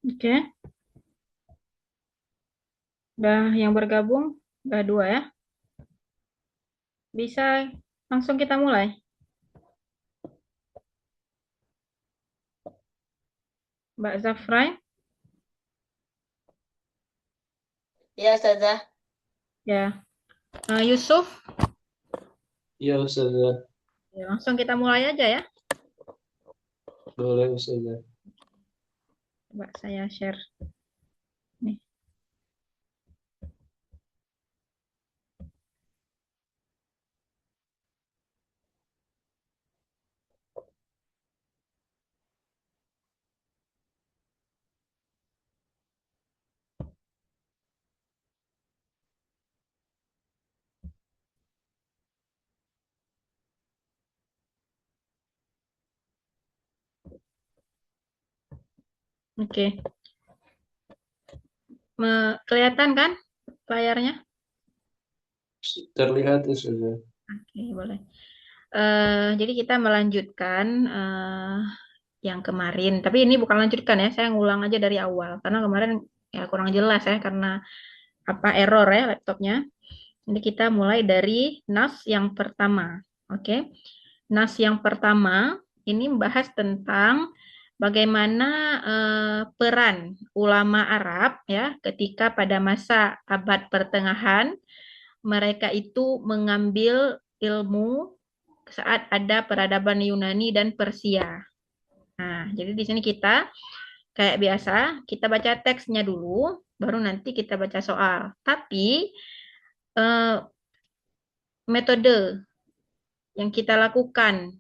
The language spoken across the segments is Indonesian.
Oke, udah yang bergabung, udah dua ya. Bisa langsung kita mulai. Mbak Zafrai, Ya, Ustazah. ya. Yusuf, Iya Ustazah, ya, langsung kita mulai aja ya. boleh Ustazah. Coba saya share nih. Oke, kelihatan kan layarnya? Terlihat Ustazah. Oke, boleh. Jadi kita melanjutkan yang kemarin. Tapi ini bukan lanjutkan ya, saya ngulang aja dari awal. Karena kemarin ya kurang jelas ya, karena apa error ya laptopnya. Jadi kita mulai dari nas yang pertama. Oke. Nas yang pertama ini membahas tentang bagaimana peran ulama Arab ya ketika pada masa abad pertengahan mereka itu mengambil ilmu saat ada peradaban Yunani dan Persia. Nah, jadi di sini kita kayak biasa, kita baca teksnya dulu, baru nanti kita baca soal. Tapi eh, metode yang kita lakukan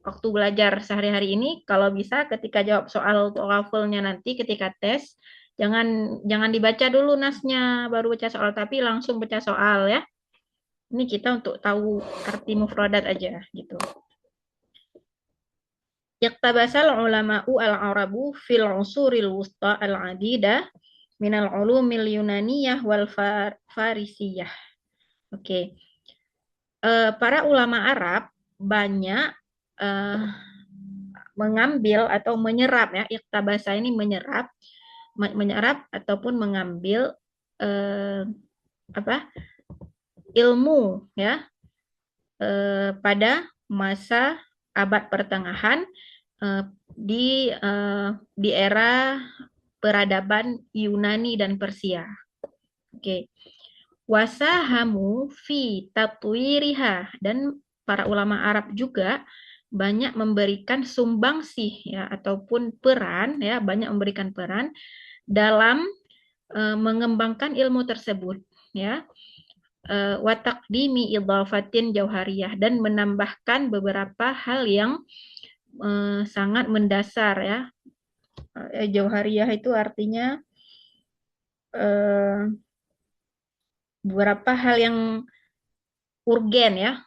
waktu belajar sehari-hari ini, kalau bisa ketika jawab soal TOEFL-nya nanti ketika tes, jangan jangan dibaca dulu nasnya, baru baca soal, tapi langsung baca soal ya. Ini kita untuk tahu arti mufradat aja gitu. Yaktabasal ulama'u al-arabu fil usuril wusta al-adidah minal ulumil yunaniyah wal farisiyah. Oke. Para ulama Arab banyak eh, mengambil atau menyerap ya, iktabasa ini menyerap ataupun mengambil eh, apa ilmu ya pada masa abad pertengahan eh, di era peradaban Yunani dan Persia. Oke. Wasahamu fi tatwiriha, dan para ulama Arab juga banyak memberikan sumbangsih ya ataupun peran ya, banyak memberikan peran dalam mengembangkan ilmu tersebut ya. Wa taqdimi idhafatin jauhariyah, dan menambahkan beberapa hal yang sangat mendasar ya. Jauhariyah itu artinya eh, beberapa hal yang urgen ya,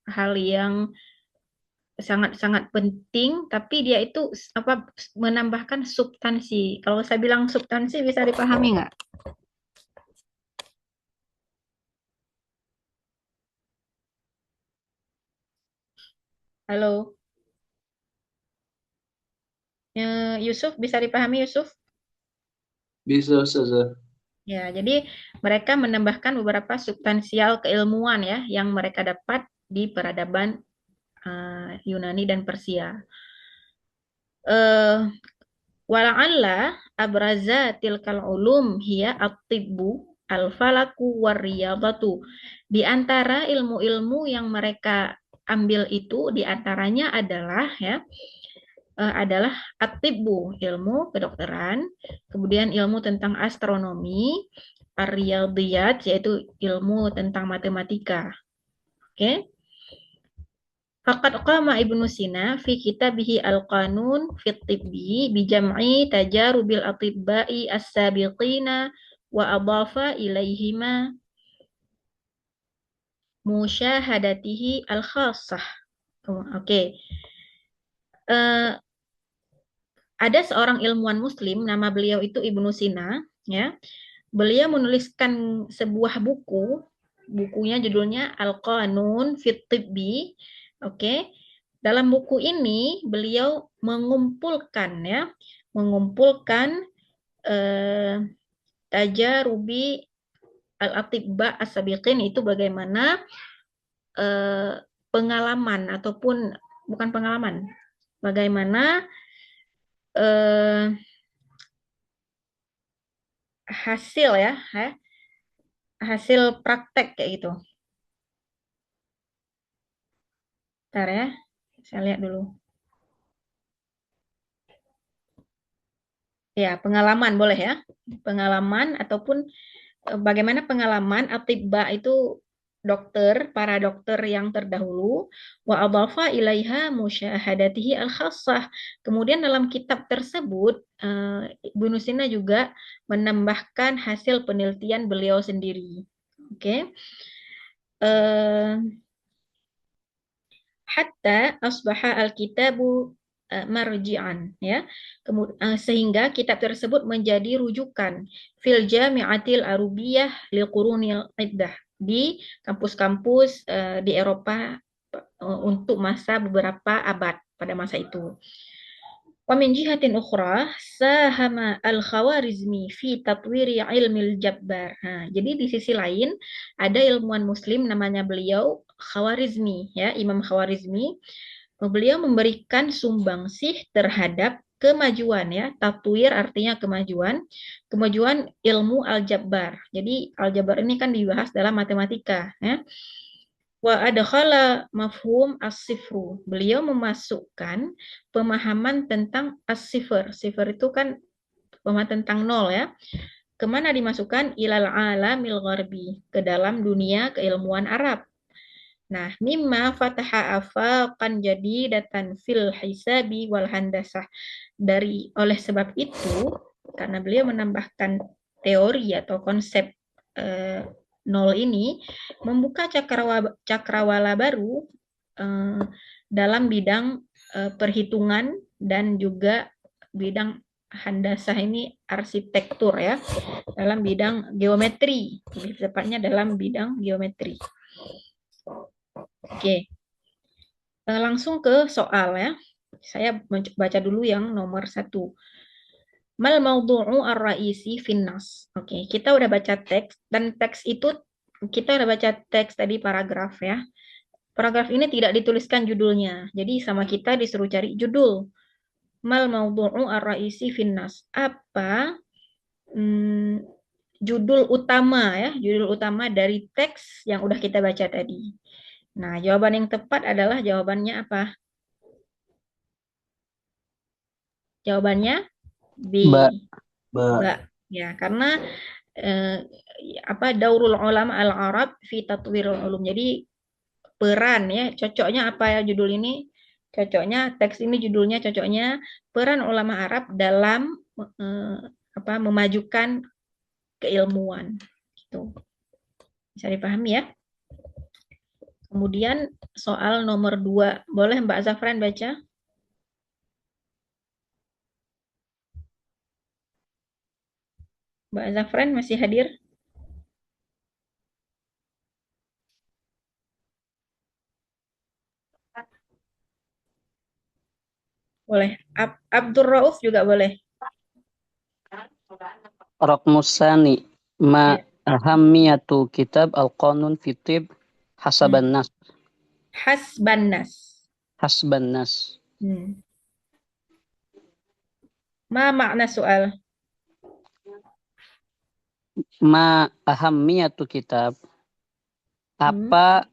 hal yang sangat-sangat penting, tapi dia itu apa menambahkan substansi. Kalau saya bilang substansi bisa dipahami nggak? Halo, Yusuf, bisa dipahami Yusuf? Bisa Ustazah. Ya, jadi mereka menambahkan beberapa substansial keilmuan ya yang mereka dapat di peradaban Yunani dan Persia. Eh, Wala'alla abraza tilkal ulum hiya at-tibbu al-falaku warriyadatu. Di antara ilmu-ilmu yang mereka ambil itu di antaranya adalah ya adalah at-tibbu, ilmu kedokteran, kemudian ilmu tentang astronomi, ar-riyadhiyat yaitu ilmu tentang matematika. Oke. Faqad qama Ibnu Sina fi kitabihi Al-Qanun fi Tibbi bi jam'i tajarubil atibba'i as-sabiqina wa adhafa ilaihima musyahadatihi al-khassah. Oke. Eh, ada seorang ilmuwan muslim nama beliau itu Ibnu Sina ya. Beliau menuliskan sebuah buku, bukunya judulnya Al-Qanun fit Tibbi. Oke. Dalam buku ini beliau mengumpulkan ya mengumpulkan tajarubi al-atibba as-sabiqin, itu bagaimana pengalaman ataupun bukan pengalaman, bagaimana hasil ya, hasil praktek kayak gitu. Bentar ya, saya lihat dulu. Ya, pengalaman boleh ya. Pengalaman ataupun bagaimana pengalaman atibba itu dokter, para dokter yang terdahulu, wa adhafa ilaiha musyahadatihi al-khassah. Kemudian dalam kitab tersebut Ibnu Sina juga menambahkan hasil penelitian beliau sendiri. Oke. Hatta asbaha al-kitabu marji'an, ya. Sehingga kitab tersebut menjadi rujukan fil jami'atil arubiyah lil qurunil iddah, di kampus-kampus di Eropa untuk masa beberapa abad pada masa itu. Wa min jihatin ukhra sahama al-Khawarizmi fi tatwiri ilmil jabbar. Nah, jadi di sisi lain ada ilmuwan muslim namanya beliau Khawarizmi, ya, Imam Khawarizmi. Beliau memberikan sumbangsih terhadap kemajuan, ya. Tatwir artinya kemajuan, kemajuan ilmu al-jabbar. Jadi al-jabbar ini kan dibahas dalam matematika, ya. Wa adkhala mafhum as-sifru. Beliau memasukkan pemahaman tentang as-sifr. Sifr itu kan pemahaman tentang nol, ya. Kemana dimasukkan? Ilal alamil gharbi, ke dalam dunia keilmuan Arab. Nah, mimma fataha afaqan jadidatan fil hisabi wal handasah. Oleh sebab itu, karena beliau menambahkan teori atau konsep nol ini, membuka cakrawala baru dalam bidang perhitungan dan juga bidang handasah ini arsitektur, ya, dalam bidang geometri, lebih tepatnya dalam bidang geometri. Oke, langsung ke soal, ya. Saya baca dulu yang nomor 1. Mal maudu'u ar-ra'isi finnas. Oke, kita udah baca teks, dan teks itu kita udah baca teks tadi paragraf, ya. Paragraf ini tidak dituliskan judulnya. Jadi sama kita disuruh cari judul. Mal maudu'u ar-ra'isi finnas. Apa judul utama, ya, judul utama dari teks yang udah kita baca tadi. Nah, jawaban yang tepat adalah jawabannya apa? Jawabannya B. Ba. Ya, karena daurul ulama al-Arab fi tatwirul ulum. Jadi peran, ya, cocoknya apa ya judul ini? Cocoknya teks ini judulnya cocoknya peran ulama Arab dalam memajukan keilmuan. Gitu. Bisa dipahami, ya? Kemudian soal nomor 2. Boleh Mbak Zafran baca? Mbak Zafran masih hadir? Boleh. Abdur Rauf juga boleh. Raqmusani ma Ya. ahammiyatu kitab al-qanun fi tib hasaban nas. Hasban nas. Hasban nas. Ma makna soal? Ma ahammiyatu kitab. Apa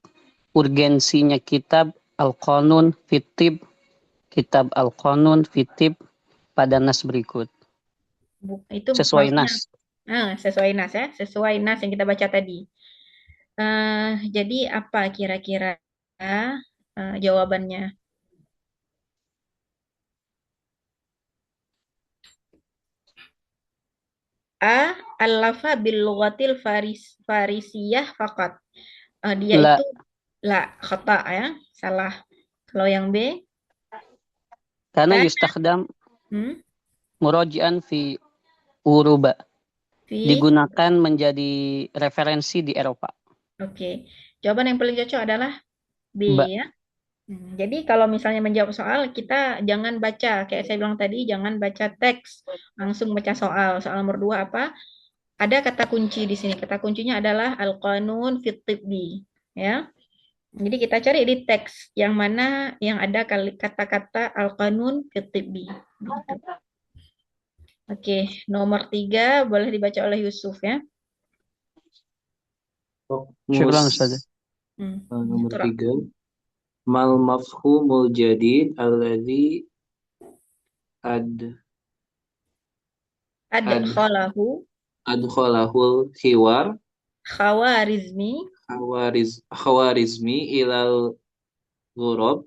urgensinya kitab al-qanun fi tib, kitab al-qanun fi tib pada nas berikut. Itu Sesuai maksudnya, nas. Sesuai nas, ya, sesuai nas yang kita baca tadi. Jadi apa kira-kira jawabannya? A. Al-lafa bil lughatil farisiyah faqat. Dia La. itu khata, ya, salah. Kalau yang B? Karena yustakhdam muraji'an fi Uruba. Digunakan menjadi referensi di Eropa. Oke. Jawaban yang paling cocok adalah B, Ba. ya. Jadi kalau misalnya menjawab soal, kita jangan baca, kayak saya bilang tadi, jangan baca teks, langsung baca soal. Soal nomor 2 apa? Ada kata kunci di sini. Kata kuncinya adalah al-qanun fit tibbi. Ya. Jadi kita cari di teks yang mana yang ada kata-kata al-qanun fit tibbi. Gitu. Oke, nomor 3 boleh dibaca oleh Yusuf ya. Syukran Fokus Ustazah. nomor Surah. 3. Mal mafhumul jadid alladhi ad ad Adkhalahu adkhalahul hiwar Khawarizmi. khawarizmi ghurab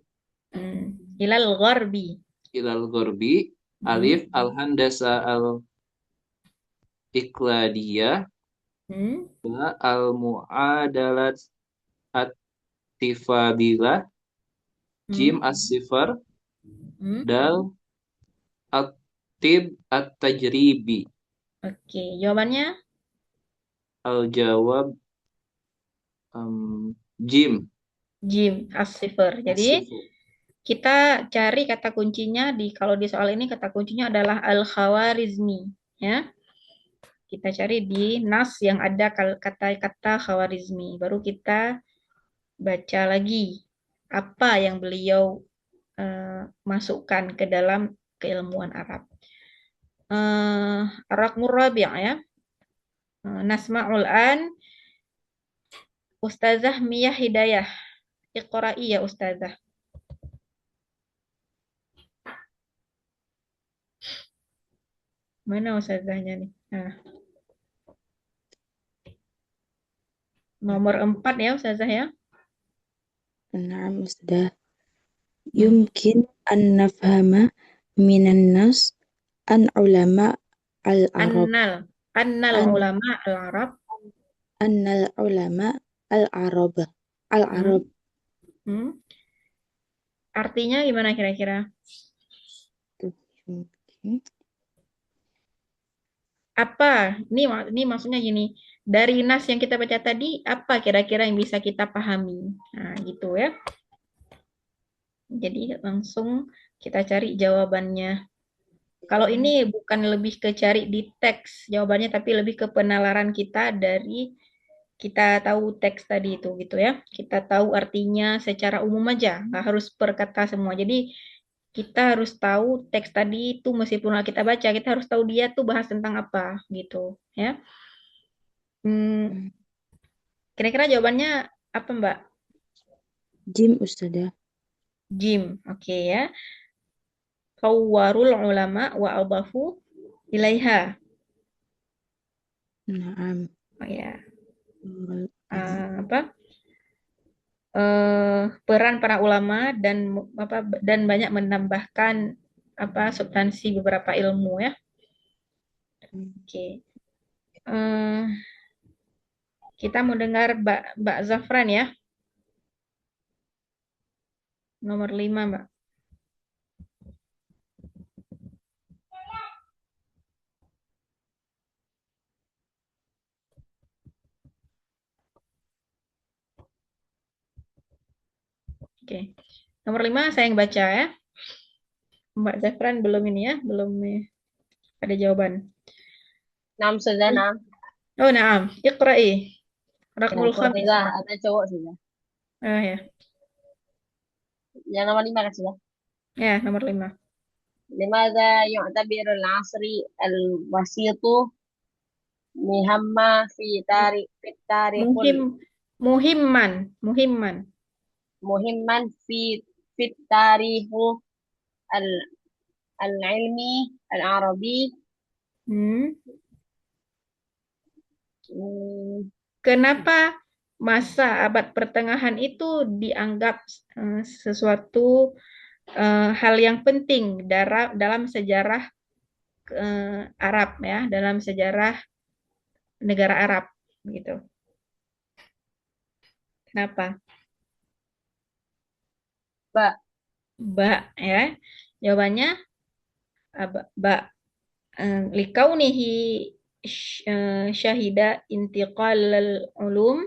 Ilal gharbi. ilal ghurbi. Alif al-handasa al-iqladiyah. Hmm. Ba al-mu'adalat at-tifadilah. Jim Hmm. as-sifar. Hmm. Dal at-tib at-tajribi. Oke, jawabannya Al-jawab Jim Jim as-sifar. Jadi as-sifar. kita cari kata kuncinya kalau di soal ini kata kuncinya adalah al-Khawarizmi, ya. Kita cari di nas yang ada kata-kata Khawarizmi. Baru kita baca lagi apa yang beliau masukkan ke dalam keilmuan Arab. Ar-Raqmur Rabi' ya. Nasma'ul an Ustazah Miyah Hidayah. Iqra'i ya Ustazah. Mana Ustazahnya nih? Nah, nomor 4 ya Ustazah ya. نعم أستاذ. يمكن أن نفهم من النص أن علماء العرب Annal أن ulama al-Arab. أن العلماء العرب Hmm. Artinya gimana kira-kira? يمكن Apa? Ini maksudnya gini. Dari nas yang kita baca tadi, apa kira-kira yang bisa kita pahami? Nah, gitu ya. Jadi langsung kita cari jawabannya. Kalau ini bukan lebih ke cari di teks jawabannya, tapi lebih ke penalaran kita dari kita tahu teks tadi itu gitu ya. Kita tahu artinya secara umum aja, nggak harus per kata semua. Jadi kita harus tahu teks tadi itu meskipun kita baca, kita harus tahu dia tuh bahas tentang apa gitu ya. Kira-kira jawabannya apa Mbak? جيم أستاذ. Jim, oke ya. Kawarul ulama wa adafu ilaiha. نعم Oh ya, apa? Peran para ulama dan banyak menambahkan substansi beberapa ilmu ya. Oke. Eh, kita mau dengar Mbak Zafran ya. Nomor 5, Mbak. Oke. Nomor 5 saya yang baca ya. Mbak Zafran belum ini ya, belum ada jawaban. Naam Ustazah, naam. Oh, naam. Iqra'i. Ya, Rakmul khamis. Ustazah, ada cowok Ustazah. Ya. Yang nomor 5 kan Ustazah. Ya, nomor 5. لماذا يعتبر العصر الوسيط مهمة في التاريخ Muhimman. مهما في التاريخ العلمي العربي. Kenapa masa abad pertengahan itu dianggap sesuatu hal yang penting dalam sejarah Arab ya, dalam sejarah negara Arab gitu. Kenapa? Ba ya. Jawabannya ba likaunihi syahida intiqal ulum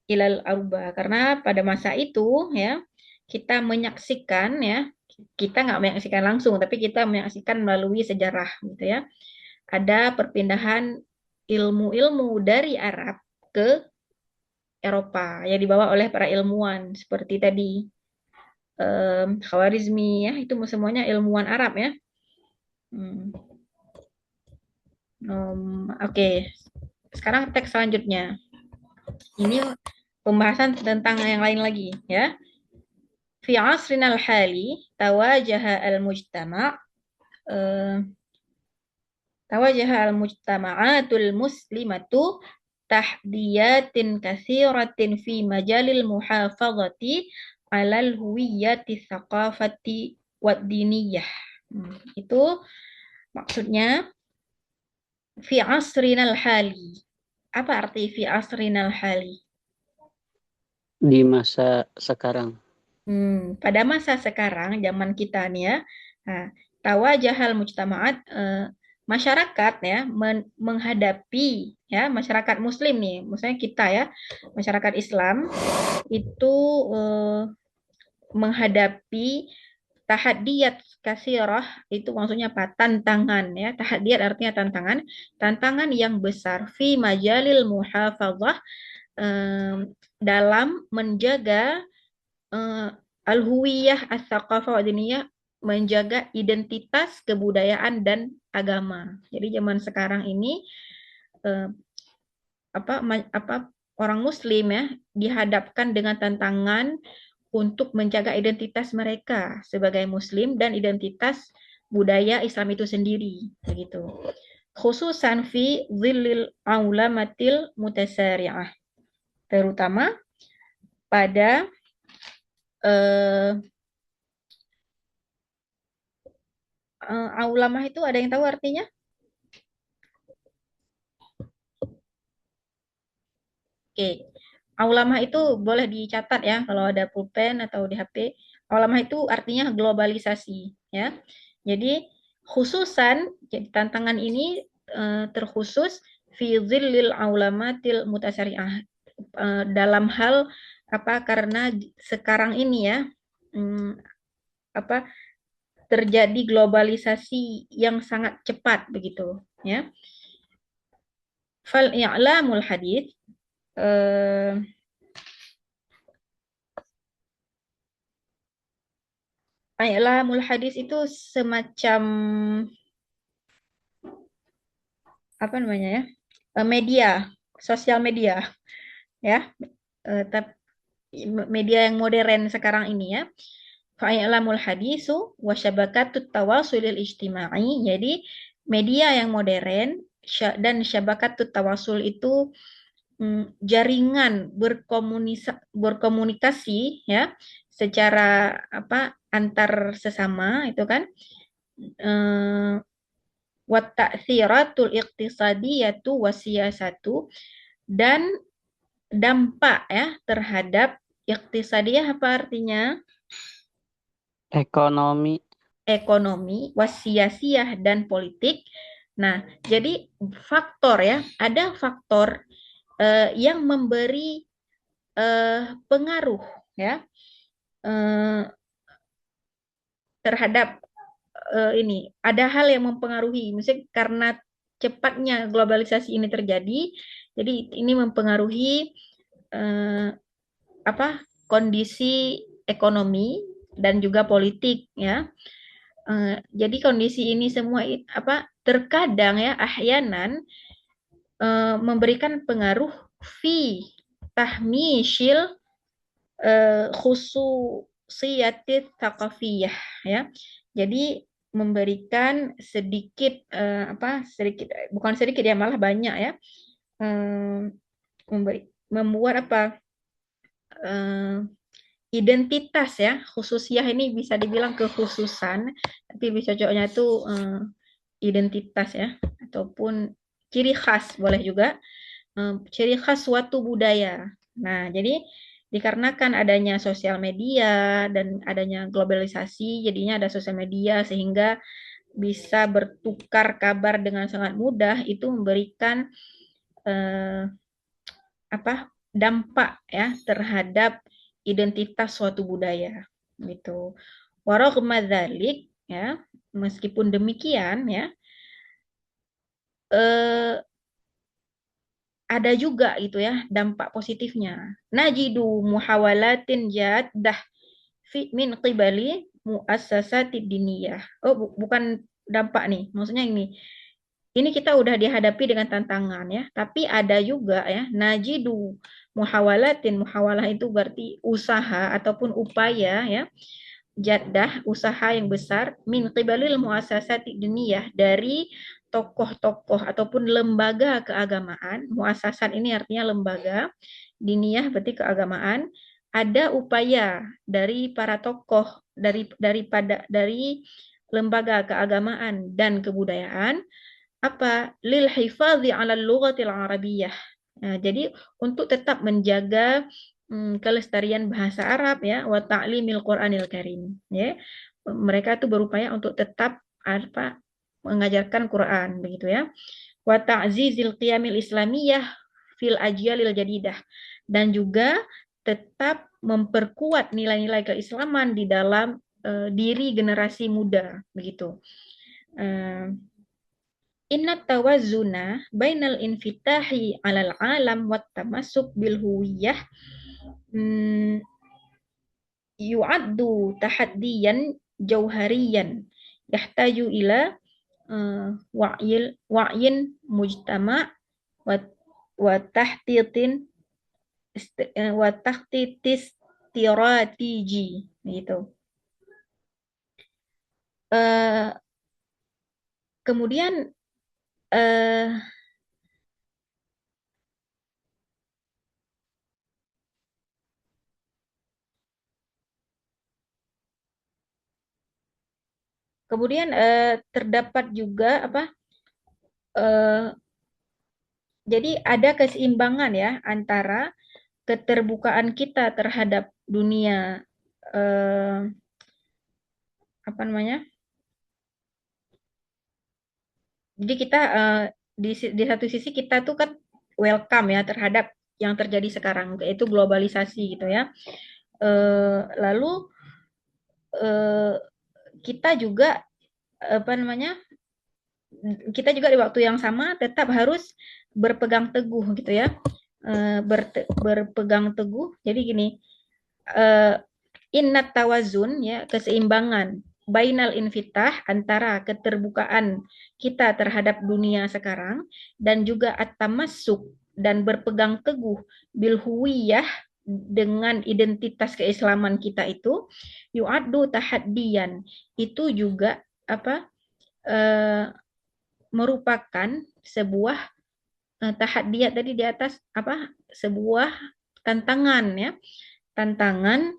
ilal arba, karena pada masa itu ya kita menyaksikan ya, kita nggak menyaksikan langsung, tapi kita menyaksikan melalui sejarah gitu ya. Ada perpindahan ilmu-ilmu dari Arab ke Eropa yang dibawa oleh para ilmuwan seperti tadi Khawarizmi ya, itu semuanya ilmuwan Arab ya. Oke. Sekarang teks selanjutnya. Ini pembahasan tentang yang lain lagi ya. Fi asrina al-hali tawajaha al-mujtama' al-mujtama'atul muslimatu tahdiyatin katsiratin fi majalil muhafazati 'alal huwiyyati tsaqafati wad diniyah. Itu maksudnya fi asrinal hali. Apa arti fi asrinal hali? Di masa sekarang. Pada masa sekarang, zaman kita nih ya, tawajahal mujtama'at, masyarakat ya menghadapi ya masyarakat muslim nih, maksudnya kita ya, masyarakat Islam itu menghadapi tahadiyat kasirah, itu maksudnya apa? Tantangan ya. Tahadiyat artinya tantangan, tantangan yang besar fi majalil muhafazah, dalam menjaga al-huwiyah as-saqafah diniyah, menjaga identitas kebudayaan dan agama. Jadi zaman sekarang ini orang muslim ya dihadapkan dengan tantangan untuk menjaga identitas mereka sebagai muslim dan identitas budaya Islam itu sendiri begitu. Khususan fi dhillil aulamatil mutasari'ah. Terutama pada aulamah itu ada yang tahu artinya? Oke. Aulamah itu boleh dicatat ya kalau ada pulpen atau di HP. Aulamah itu artinya globalisasi ya. Jadi khususan jadi tantangan ini terkhusus fi dhillil aulamatil mutasari'ah, dalam hal apa karena sekarang ini ya terjadi globalisasi yang sangat cepat begitu ya. Fal i'lamul hadits, i'lamul hadis itu semacam apa namanya ya, media, sosial media ya, media yang modern sekarang ini ya. Fa'ilamul hadisu wa syabakatut tawasulil ijtima'i. Jadi media yang modern dan syabakatut tawasul itu jaringan berkomunikasi ya secara antar sesama itu kan, wa ta'thiratul iqtisadiyatu wa siyasatu, dan dampak ya terhadap iqtisadiyah apa artinya? Ekonomi, wasiyasiyah dan politik. Nah, jadi faktor ya, ada faktor yang memberi pengaruh ya terhadap ini. Ada hal yang mempengaruhi, misalnya karena cepatnya globalisasi ini terjadi, jadi ini mempengaruhi kondisi ekonomi dan juga politik ya. Jadi kondisi ini semua terkadang ya ahyanan memberikan pengaruh fi tahmishil khususiyatit thaqafiyah ya. Jadi memberikan sedikit bukan sedikit ya, malah banyak ya, membuat identitas ya, khususiyah ini bisa dibilang kekhususan, tapi bisa cocoknya itu identitas ya, ataupun ciri khas boleh juga, ciri khas suatu budaya. Nah, jadi dikarenakan adanya sosial media dan adanya globalisasi, jadinya ada sosial media sehingga bisa bertukar kabar dengan sangat mudah, itu memberikan dampak ya terhadap identitas suatu budaya. gitu. Waragma dzalik, ya, meskipun demikian, ya, eh, ada juga gitu ya dampak positifnya. Najidu muhawalatin jaddah fi min qibali muassasatid diniyah. Oh, bukan dampak nih. Maksudnya ini. Ini kita udah dihadapi dengan tantangan ya, tapi ada juga ya najidu muhawalatin. Muhawalah itu berarti usaha ataupun upaya ya, jaddah, usaha yang besar, min qibalil muassasati diniyah, dari tokoh-tokoh ataupun lembaga keagamaan. Muassasat ini artinya lembaga, diniyah berarti keagamaan. Ada upaya dari para tokoh, dari lembaga keagamaan dan kebudayaan, apa, lil hifadhi 'ala lughatil arabiyyah. Nah, jadi untuk tetap menjaga kelestarian bahasa Arab ya, wa ta'limil Qur'anil Karim ya. Mereka itu berupaya untuk tetap apa, mengajarkan Quran begitu ya. Wa ta'zizil qiyamil islamiyah fil ajyalil jadidah, dan juga tetap memperkuat nilai-nilai keislaman di dalam diri generasi muda begitu. Inna tawazzuna bainal infitahi 'alal alam wat tamassuk bil huwiyah yu'addu tahaddiyan jauhariyan yahtaju ila wa'yin mujtama' wa wa tahtitin wa tahtitis tiratiji gitu. Kemudian terdapat juga apa, jadi ada keseimbangan ya antara keterbukaan kita terhadap dunia, apa namanya? Jadi kita di satu sisi kita tuh kan welcome ya terhadap yang terjadi sekarang, yaitu globalisasi gitu ya. Lalu kita juga apa namanya? Kita juga di waktu yang sama tetap harus berpegang teguh gitu ya. Berpegang teguh. Jadi gini, innat tawazun ya, keseimbangan, bainal infitah, antara keterbukaan kita terhadap dunia sekarang, dan juga at-tamassuk, dan berpegang teguh bil huwiyah, dengan identitas keislaman kita itu, yu'addu tahaddiyan, itu juga apa, merupakan sebuah tahaddiyat tadi di atas apa, sebuah tantangan ya, tantangan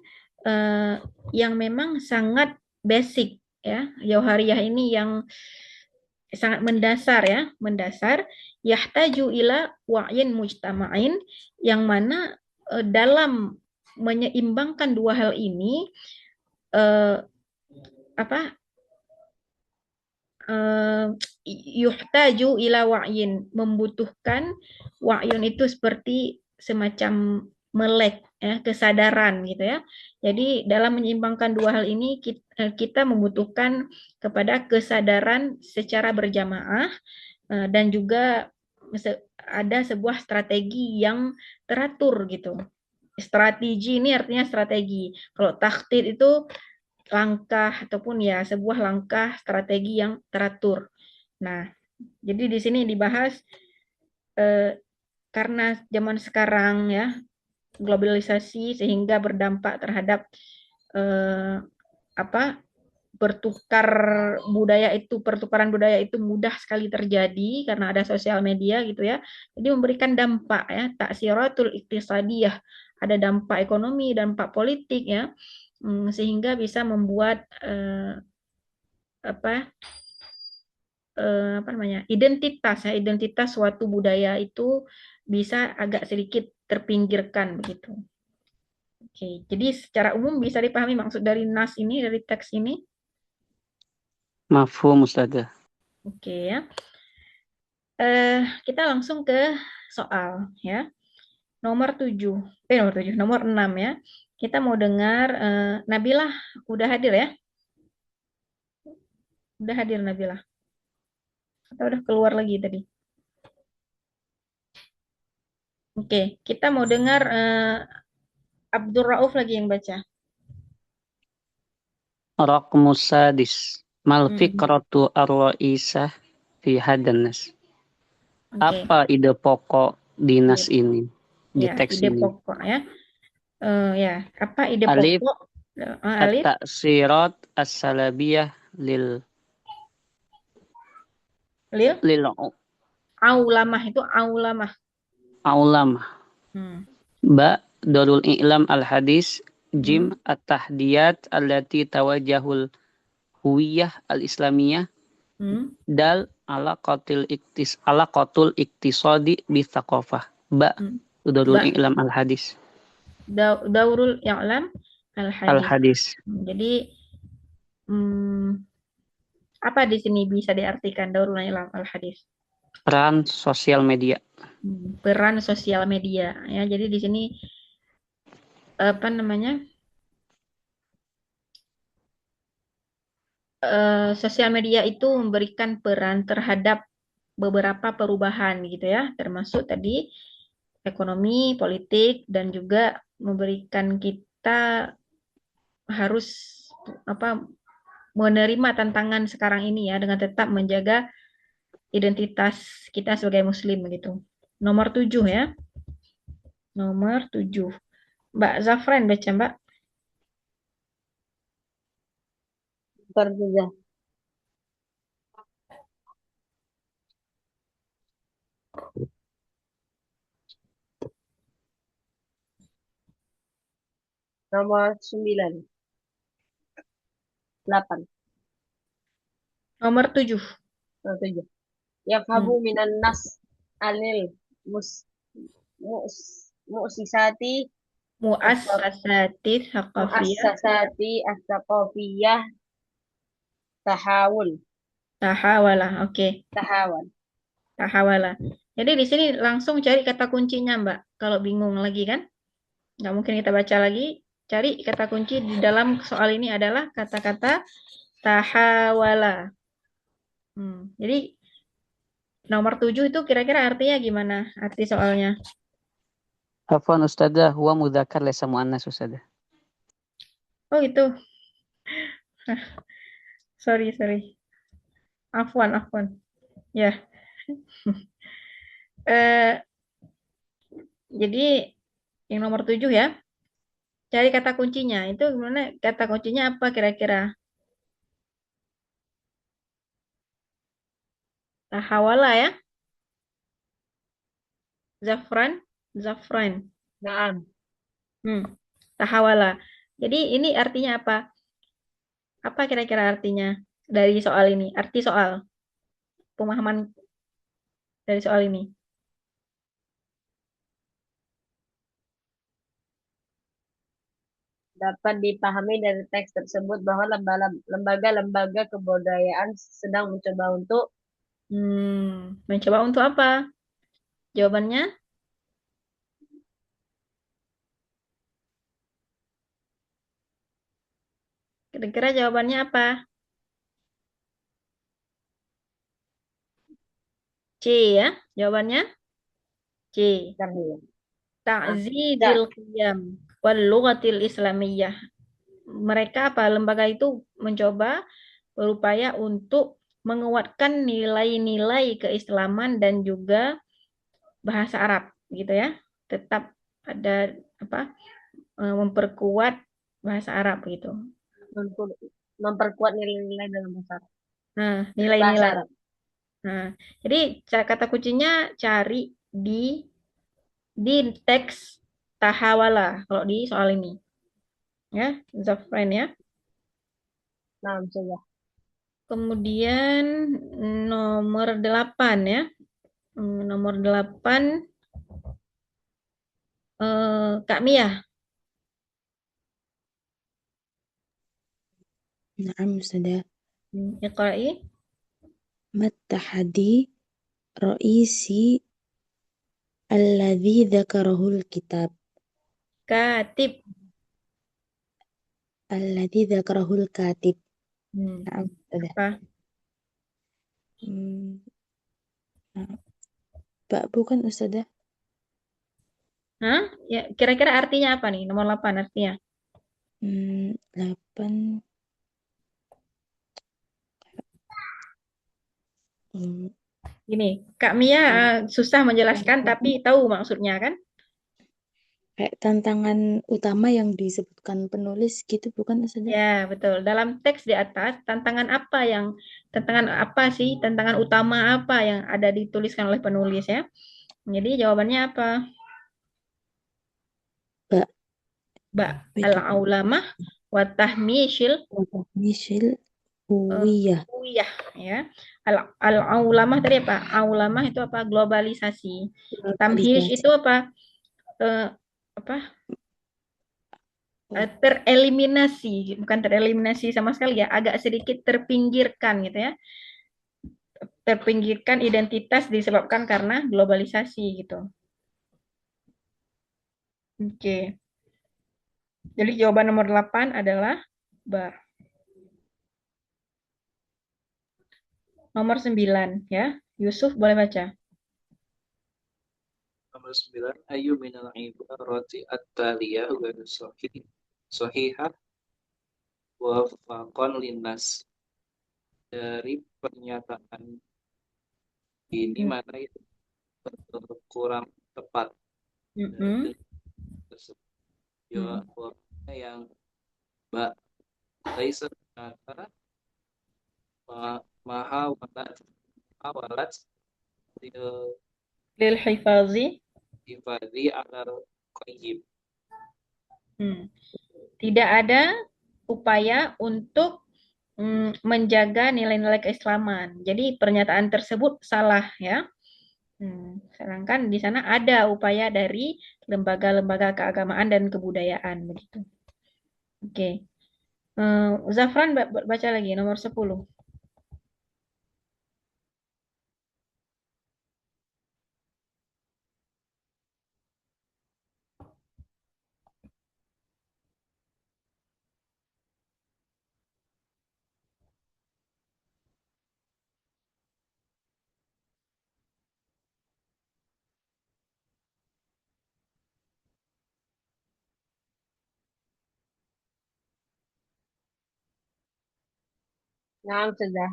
yang memang sangat basic ya, jauhariyah ini yang sangat mendasar ya, mendasar, yahtaju ila wa'yin mujtama'in, yang mana dalam menyeimbangkan dua hal ini apa, yuhtaju ila wa'yin, membutuhkan wa'yun itu seperti semacam melek ya, kesadaran gitu ya. Jadi dalam menyeimbangkan dua hal ini kita membutuhkan kepada kesadaran secara berjamaah, dan juga ada sebuah strategi yang teratur gitu. Strategi ini artinya strategi. Kalau takhtid itu langkah ataupun ya sebuah langkah strategi yang teratur. Nah, jadi di sini dibahas karena zaman sekarang ya globalisasi sehingga berdampak terhadap apa, pertukaran budaya itu mudah sekali terjadi karena ada sosial media gitu ya. Jadi memberikan dampak ya, taksiratul iktisadiyah, ada dampak ekonomi, dampak politik ya, sehingga bisa membuat apa namanya, identitas suatu budaya itu bisa agak sedikit terpinggirkan begitu. Oke, jadi secara umum bisa dipahami maksud dari nas ini, dari teks ini. Mafhum Ustazah. Oke ya. Kita langsung ke soal ya. Nomor 6 ya. Kita mau dengar Nabilah udah hadir ya? Udah hadir Nabilah. Atau udah keluar lagi tadi? Oke, kita mau dengar Abdul Rauf lagi yang baca. Raqmus sadis. Mal Hmm, fikratu ar-ra'isah fi hadan nas. Oke, Apa ide pokok dinas Ide- ini? Di ya teks ide ini. pokok ya. Ya, apa ide Alif pokok? Alif, at-ta'sirat as-salabiyah lil Lil, lil Aulamah itu Aulamah. ulama. Hmm, Ba darul i'lam al-hadis. hmm, Jim at-tahdiyat allati tawajjahul huwiyah al-islamiyah. hmm. Dal ala qatul iktisadi bi thaqafah. Ba Hmm. darul Ba, i'lam al-hadis. Daurul I'lam Al-Hadis. Al-hadis. Jadi, hmm, apa di sini bisa diartikan Daurul I'lam Al-Hadis? Peran sosial media. Peran sosial media ya. Jadi di sini apa namanya? Sosial media itu memberikan peran terhadap beberapa perubahan gitu ya, termasuk tadi ekonomi, politik, dan juga memberikan kita harus apa menerima tantangan sekarang ini ya dengan tetap menjaga identitas kita sebagai muslim gitu. Nomor 7 ya. Nomor 7. Mbak Zafran baca Mbak. Bentar juga. Nomor 9, 8, Nomor 7. nomor 7. Yafhamu minan nas anil mus mus mu'sisati Mu'assasati Thaqafiyah mu'assasati as-saqafiyah tahawul Tahawala. Oke. tahawul. Tahawala. Jadi di sini langsung cari kata kuncinya, Mbak. Kalau bingung lagi kan, nggak mungkin kita baca lagi. Cari kata kunci di dalam soal ini adalah kata-kata tahawala. Jadi nomor 7 itu kira-kira artinya gimana? Arti soalnya. Afwan ustadzah, huwa mudzakkar laysa muannas ustadzah. Oh itu. Sorry. Afwan. Ya. Eh, jadi yang nomor 7 ya. Cari kata kuncinya. Itu gimana? Kata kuncinya apa kira-kira? Tahawala ya. Zafran. Naam. Tahawala. Jadi ini artinya apa? Apa kira-kira artinya dari soal ini? Arti soal, pemahaman dari soal ini. Dapat dipahami dari teks tersebut bahwa lembaga-lembaga kebudayaan sedang mencoba untuk Mencoba untuk apa? Jawabannya? Kira-kira jawabannya apa? C ya, jawabannya C. terlihat. Ta'zizil qiyam wal lughatil islamiyah. Mereka apa? Lembaga itu mencoba berupaya untuk menguatkan nilai-nilai keislaman dan juga bahasa Arab gitu ya. Tetap ada apa? Memperkuat bahasa Arab gitu. Memperkuat nilai-nilai dalam bahasa Arab. Nah, Bahasa nilai-nilai. Arab. Nah, jadi kata kuncinya cari di teks tahawala kalau di soal ini. Ya, Zafran ya. Nah, sudah. Kemudian nomor 8 ya. Nomor 8 Kak Mia. Naam ustadzah. Iqra'i. Mattahadi ra'isi alladhi dzakarahul kitab. Katib. alladzi dzakarahul katib. Hmm. Na'am, Ustazah. Apa? Hmm, nah, Pak, bukan Ustazah. Hah? Ya, kira-kira artinya apa nih? Nomor 8 artinya. 8. Hmm, Gini, Kak Mia susah menjelaskan tapi tahu maksudnya kan? kayak tantangan utama yang disebutkan penulis gitu, bukan Ustazah? Ya, betul. Dalam teks di atas, tantangan apa sih? Tantangan utama apa yang ada dituliskan oleh penulis ya? Jadi jawabannya apa? Pak, Ba beda. al-aulamah wa tahmishil Michel Uwiyah. Wiyah ya. Al-aulamah tadi apa? Aulamah itu apa? Globalisasi. Tamhish Globalisasi. itu apa? Eh, apa? Oh, Tereliminasi, bukan tereliminasi sama sekali ya, agak sedikit terpinggirkan gitu ya. Terpinggirkan identitas disebabkan karena globalisasi gitu. Oke. Jadi jawaban nomor 8 adalah bar. Nomor 9 ya. Yusuf boleh baca. Nomor 9. Ayu minal ibarati at-taliyah ghairu sahihah wafaqan linnas. Dari pernyataan ini mana itu kurang tepat Mm-mm. tersebut. Jawabnya yang Mbak Laisa kata maha walat Lil hifazi. ifadhi agar qayyim. Tidak ada upaya untuk menjaga nilai-nilai keislaman. Jadi pernyataan tersebut salah ya. Sedangkan di sana ada upaya dari lembaga-lembaga keagamaan dan kebudayaan begitu. Oke. Zafran baca lagi nomor 10. Nah, sudah.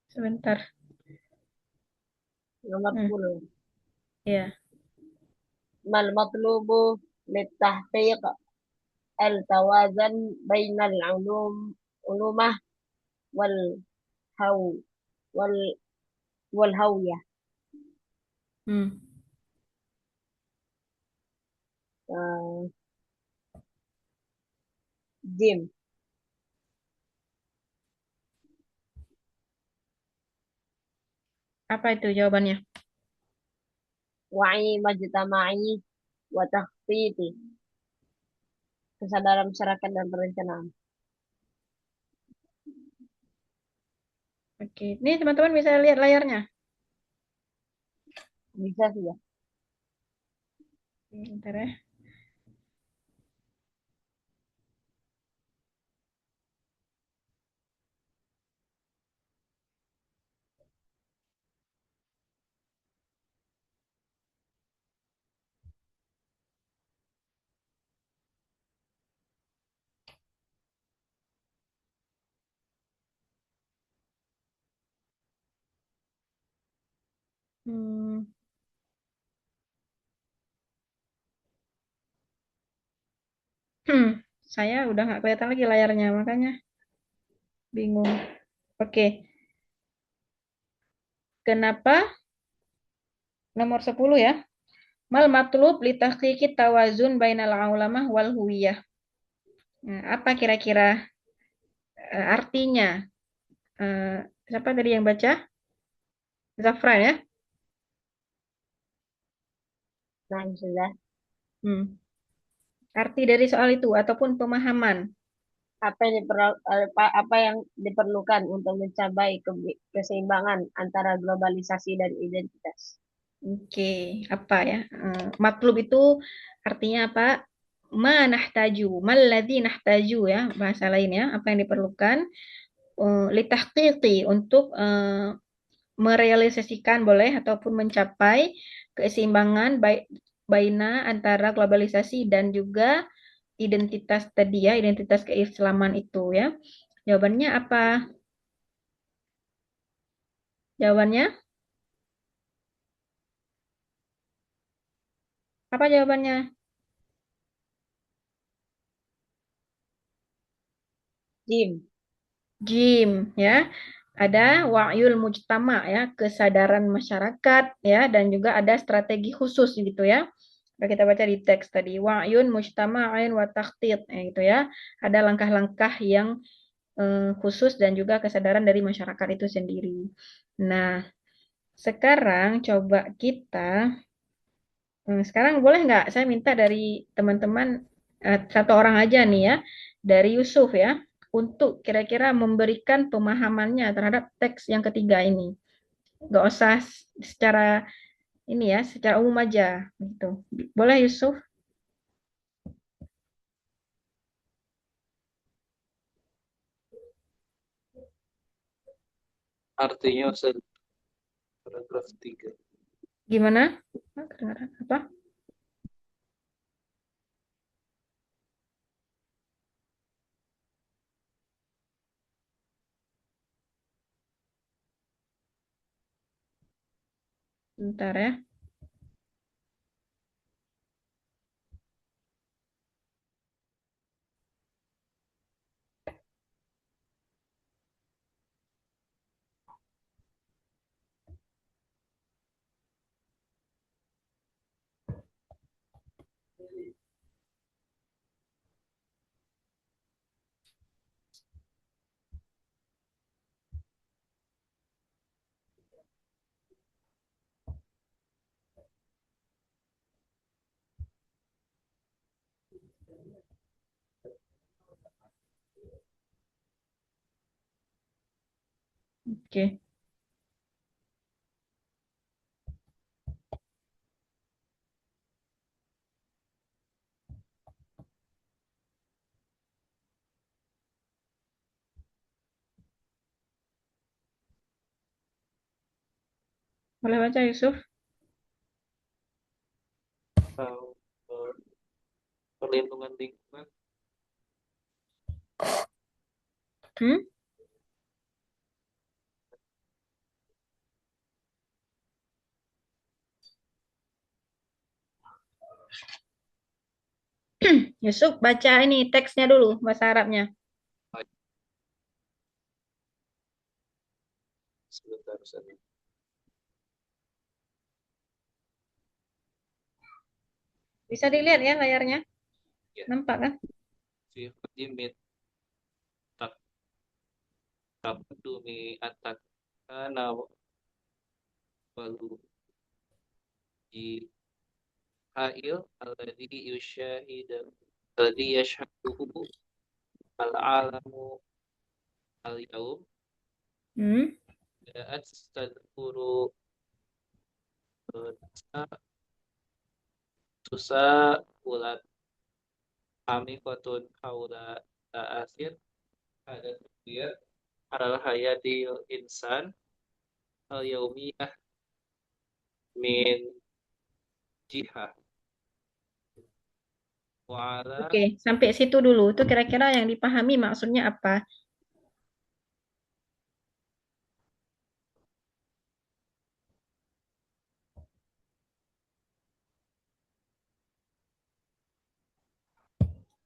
Sebentar. Nomor 10. Ya. Mal matlubu litahqiq al-tawazan bainal ulumah wal haw wal wal hawiyah. Hmm. Eh, Jim. Apa itu jawabannya? Wa'i majtama'i wa takhfiti. Kesadaran masyarakat dan perencanaan. Oke. Ini teman-teman bisa lihat layarnya. Bisa sudah. Bentar ya. Hmm. Saya udah nggak kelihatan lagi layarnya, makanya bingung. Oke. Kenapa nomor 10 ya? Mal matlub li tahqiqi tawazun bainal ulamah wal huwiyah. Nah, apa kira-kira artinya? Eh, siapa tadi yang baca? Zafran ya? Nah, sudah. Hmm. Arti dari soal itu ataupun pemahaman. Apa yang diperlukan untuk mencapai keseimbangan antara globalisasi dan identitas? Oke, apa ya? Matlub itu artinya apa? ma nahtaju, malladzi nahtaju ya, bahasa lain ya, apa yang diperlukan litahqiqi untuk merealisasikan boleh ataupun mencapai keseimbangan baik baina antara globalisasi dan juga identitas tadi ya, identitas keislaman itu ya. Jawabannya apa? Jawabannya apa jawabannya? Jim. Jim ya. Ada wa'yul mujtama ya, kesadaran masyarakat ya, dan juga ada strategi khusus gitu ya. Kita baca di teks tadi, wa'yun mujtama'in wa takhtid gitu ya. Ada langkah-langkah yang khusus dan juga kesadaran dari masyarakat itu sendiri. Nah, sekarang coba kita sekarang boleh nggak saya minta dari teman-teman satu orang aja nih ya, dari Yusuf ya, untuk kira-kira memberikan pemahamannya terhadap teks yang ketiga ini. Nggak usah secara ini ya, secara umum aja gitu. Boleh Yusuf? Artinya Ustaz, paragraf 3. Gimana? Kedengaran apa? Bentar ya. Oke. Boleh baca Yusuf? Atau perlindungan lingkungan. Hmm? Yusuf baca ini teksnya dulu bahasa Arabnya. Sebentar Ustaz. Bisa dilihat ya layarnya? Ya. Nampak kan? Fi qadimit taqaddumi atakana walu di hail alladhi yashhaduhu al-alamu al-yawm Hmm? ja'at tadhkuru tusa ulat amikotun haula ta'asir ada dia alal hayatil insan al-yaumiyah min jihah wa'ala Oke, sampai situ dulu. Itu kira-kira yang dipahami maksudnya apa?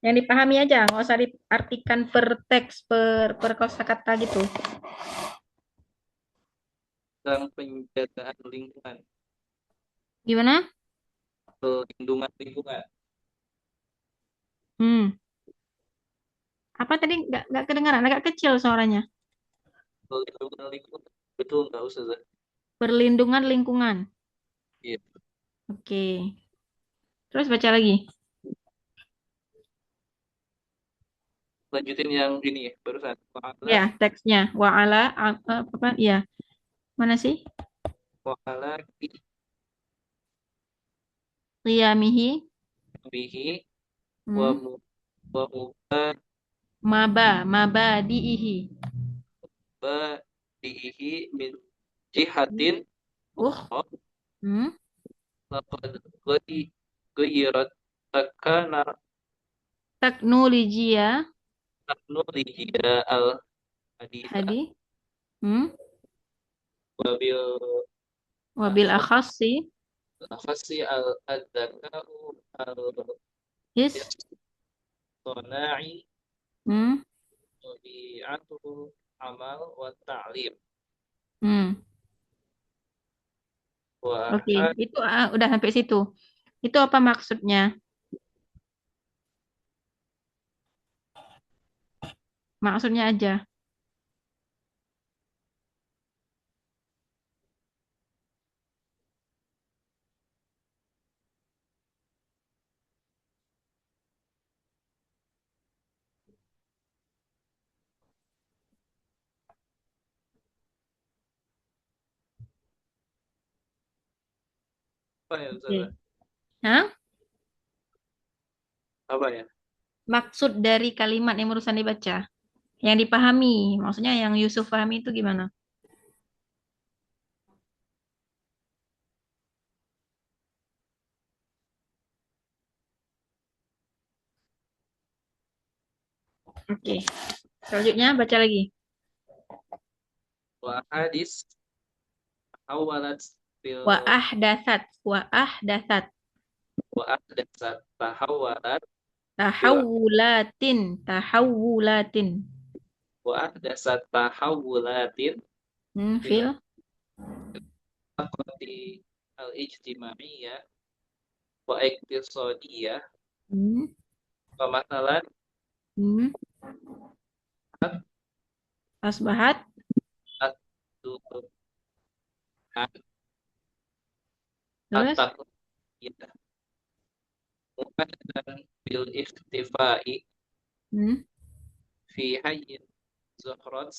Yang dipahami aja, nggak usah diartikan per teks, per kosakata gitu. tentang penjagaan lingkungan, Gimana? pelindungan lingkungan. Hmm. Apa tadi nggak kedengaran? Agak kecil suaranya. Pelindungan lingkungan. Betul nggak Ustazah? Perlindungan lingkungan. Iya. Oke. Terus baca lagi. Lanjutin yang ini ya, barusan. Ya, teksnya. Wa'ala, apa? Ya. Mana sih? Wa'ala Qiyamihi. bihi wa Hmm. mu wa muba Mabadi'ihi. diihi min jihatin ukhra Hmm. laqad ghayyirat takana Teknologia teknologiya al haditha hadi. Hmm. wabil Wabil akhassi nafasi al adzakau al his. istonai Hmm. tabi'atu amal wa ta'lim Hmm. wa Oke, itu udah sampai situ. Itu apa maksudnya? Maksudnya aja. apa ya Oke. Ustazah? Hah? Apa ya? Maksud dari kalimat yang barusan dibaca. Yang dipahami. Maksudnya yang Yusuf pahami itu gimana? Oke. Selanjutnya baca lagi. Wa hadis awalat fil Wa ahdatsat. Wa ahdatsat. wa ahdatsat tahawalat fil Tahawulatin. Tahawulatin. wa ahdatsat tahawulatin Hmm, fil fil. aqati al ijtimaiyah wa iktisadiyah Hmm. wa masalan Hmm. Asbahat. at-dukhul Terus. at-taqliyah muqaddaran bil ikhtifai Hmm. fi hayyin zuhrat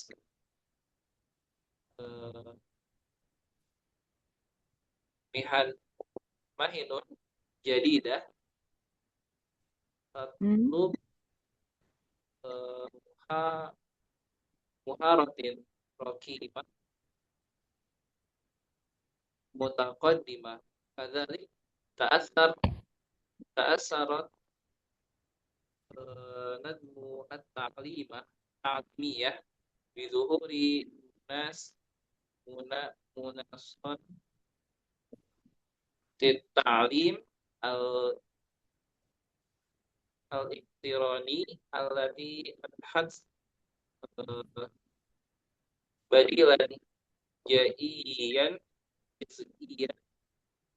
mihan mahinun jadidah Hmm. tatlub muharatin raqimah mutaqaddimah kadzalik ta'assarat nadmu at-ta'limiyah bi zuhuri nas munason ta'lim al al-iktirani alladhi adhat badilan jaiyan jiz'iyan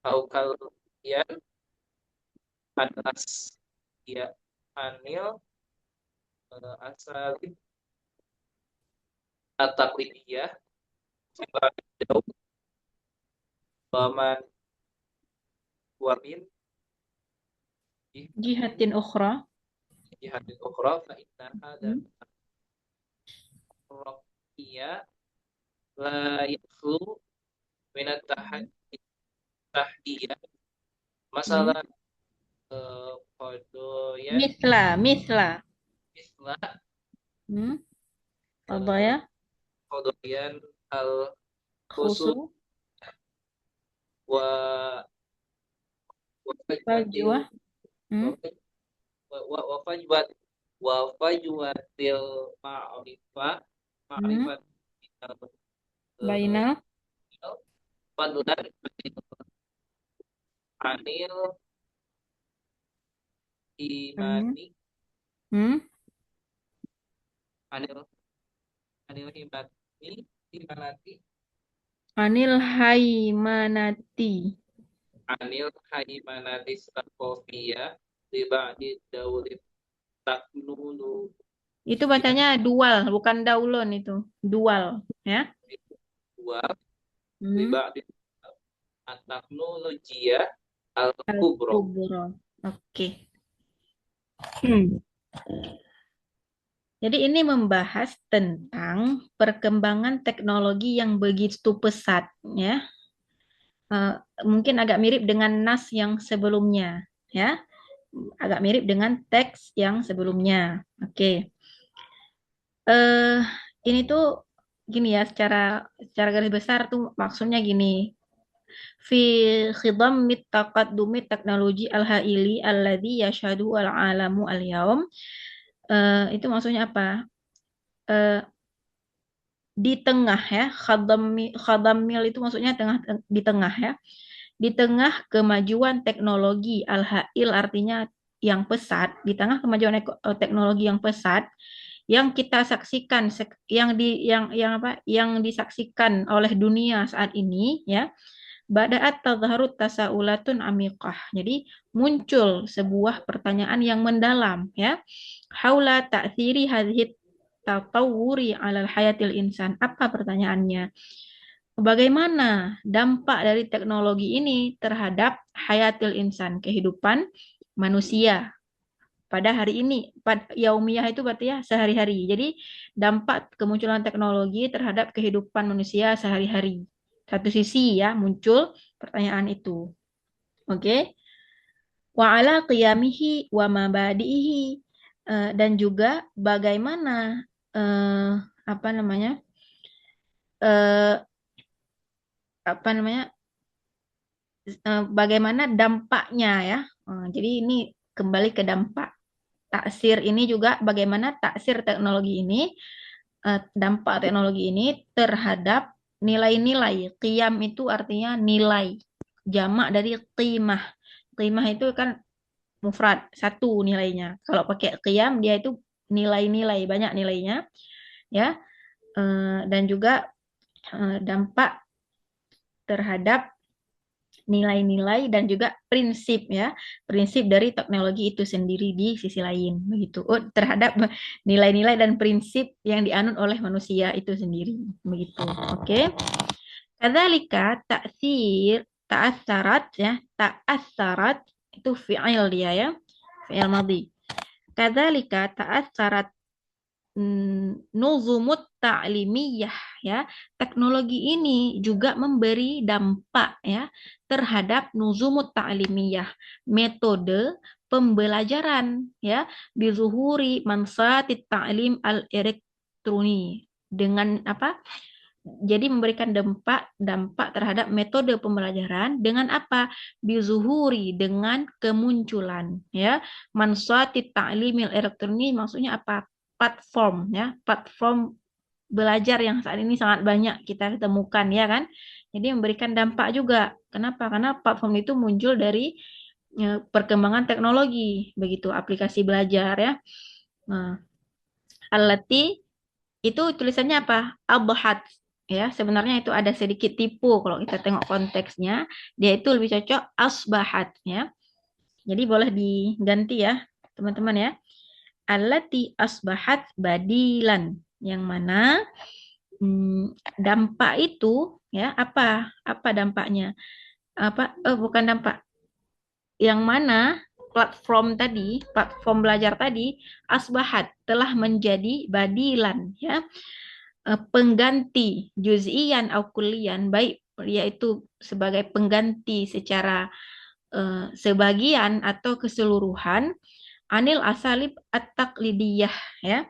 au kalian anas ya anil asalib at-taqlidiyah jauh waman wamin Jihatin ukhra. jihadin ukhra fa innaha dan Hmm. raqiya la yakhlu minat tahdiyah masalah qadoyan Misla. Misla. misla Hmm. Qadaya. qadoyan al Khusu. khusus wa Fajwah. Hmm. fajwatil ma'rifat Bainal. fadlan anil imani Hmm. anil imanati Anil haimanati. anil haimanati sakofiyah di ba'di daulit taknulu Itu bacanya dual, bukan daulon itu. Dual, ya. dua di Hmm. ba'di at-teknologia al-kubro. Al-kubro. Oke. Hmm. Jadi ini membahas tentang perkembangan teknologi yang begitu pesat, ya. Mungkin agak mirip dengan nas yang sebelumnya, ya. agak mirip dengan teks yang sebelumnya. Oke. Ini tuh gini ya, secara garis besar tuh maksudnya gini. Fi khidamit taqaddumi teknologi al-haili alladhi yashhadu al-alamu al-yaum. Itu maksudnya apa? Eh, di tengah ya, khadamil itu maksudnya di tengah ya. Di tengah kemajuan teknologi al-hail artinya yang pesat, di tengah kemajuan teknologi yang pesat yang kita saksikan yang disaksikan oleh dunia saat ini ya. Bada'at tadharut tasaulatun amikah. Jadi muncul sebuah pertanyaan yang mendalam ya. Haula ta'thiri hadhit tatawuri 'alal hayatil insan. Apa pertanyaannya? Bagaimana dampak dari teknologi ini terhadap hayatil insan, kehidupan manusia pada hari ini? Yaumiyah itu berarti ya sehari-hari. Jadi dampak kemunculan teknologi terhadap kehidupan manusia sehari-hari. Satu sisi ya muncul pertanyaan itu. Oke. Wa ala qiyamihi wa mabadihi. Dan juga bagaimana apa namanya? Bagaimana dampaknya ya. Jadi ini kembali ke dampak. Taksir ini juga bagaimana taksir teknologi ini, dampak teknologi ini terhadap nilai-nilai. Qiyam itu artinya nilai. Jamak dari qimah. Qimah itu kan mufrad, satu nilainya. Kalau pakai qiyam dia itu nilai-nilai, banyak nilainya. Ya. Dan juga dampak terhadap nilai-nilai dan juga prinsip ya, prinsip dari teknologi itu sendiri di sisi lain begitu. Terhadap nilai-nilai dan prinsip yang dianut oleh manusia itu sendiri begitu. Oke. Kadzalika ta'assarat ya, ta'assarat itu fi'il dia ya, fi'il madhi. Kadzalika ta'assarat nuzumut ta'limiyah ya. Teknologi ini juga memberi dampak ya terhadap nuzumut ta'limiyah, metode pembelajaran ya, bizuhuri mansatit ta'lim al-elektroni. Dengan apa? Jadi memberikan dampak terhadap metode pembelajaran dengan apa? Bizuhuri, dengan kemunculan ya. Mansatit ta'limil elektroni maksudnya apa? Platform ya, platform belajar yang saat ini sangat banyak kita temukan ya kan. Jadi memberikan dampak juga. Kenapa? Karena platform itu muncul dari perkembangan teknologi, begitu aplikasi belajar ya. Nah, allati itu tulisannya apa? Abhat ya. Sebenarnya itu ada sedikit tipu kalau kita tengok konteksnya. Dia itu lebih cocok asbahat ya. Jadi boleh diganti ya, teman-teman ya. Allati asbahat badilan, yang mana dampak itu ya apa dampaknya, bukan dampak, yang mana platform belajar tadi asbahat telah menjadi badilan ya, pengganti juz'iyan au kulliyan, baik yaitu sebagai pengganti secara sebagian atau keseluruhan, anil asalib at-taqlidiyah ya.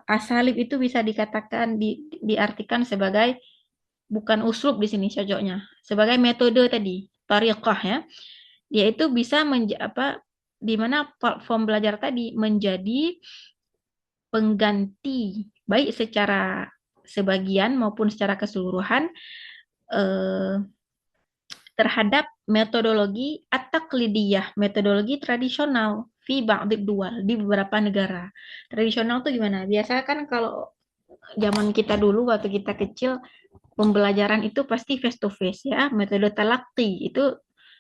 Asalib itu bisa dikatakan diartikan sebagai, bukan uslub di sini cocoknya, sebagai metode tadi, tariqah ya. Dia itu bisa di mana platform belajar tadi menjadi pengganti baik secara sebagian maupun secara keseluruhan terhadap metodologi at-taqlidiyah, metodologi tradisional fi ba'did dual, di beberapa negara. Tradisional tuh gimana? Biasa kan kalau zaman kita dulu waktu kita kecil, pembelajaran itu pasti face to face ya, metode talaqi itu,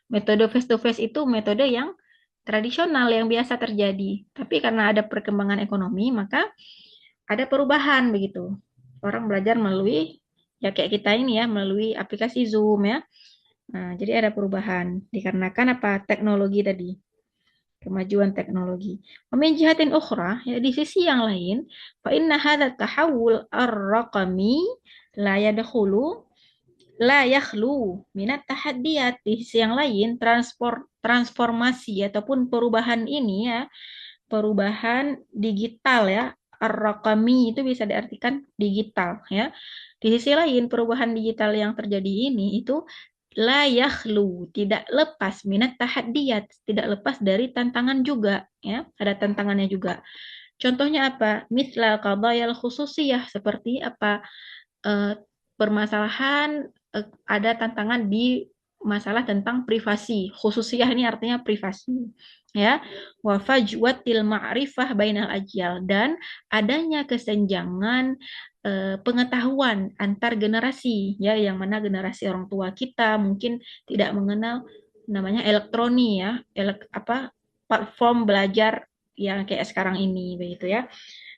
metode face to face itu metode yang tradisional yang biasa terjadi. Tapi karena ada perkembangan ekonomi, maka ada perubahan begitu. Orang belajar melalui ya kayak kita ini ya, melalui aplikasi Zoom ya. Nah, jadi ada perubahan dikarenakan apa? Teknologi tadi, kemajuan teknologi. Min jihatin ukhra, ya di sisi yang lain, fa inna hadza tahawul ar-raqami la yadkhulu la yakhlu minat tahaddiyat. Di sisi yang lain, transformasi ataupun perubahan ini ya, perubahan digital ya, ar-raqami itu bisa diartikan digital ya. Di sisi lain, perubahan digital yang terjadi ini itu la yakhlu, tidak lepas minat tahaddiyat, tidak lepas dari tantangan juga ya, ada tantangannya juga. Contohnya apa? Misal qadayal khususiyah, seperti apa? Eh, Permasalahan, ada tantangan di masalah tentang privasi. Khususiyah ini artinya privasi. Ya, wa fajwatil ma'rifah bainal ajyal, dan adanya kesenjangan pengetahuan antar generasi ya, yang mana generasi orang tua kita mungkin tidak mengenal namanya elektroni ya, platform belajar yang kayak sekarang ini begitu ya.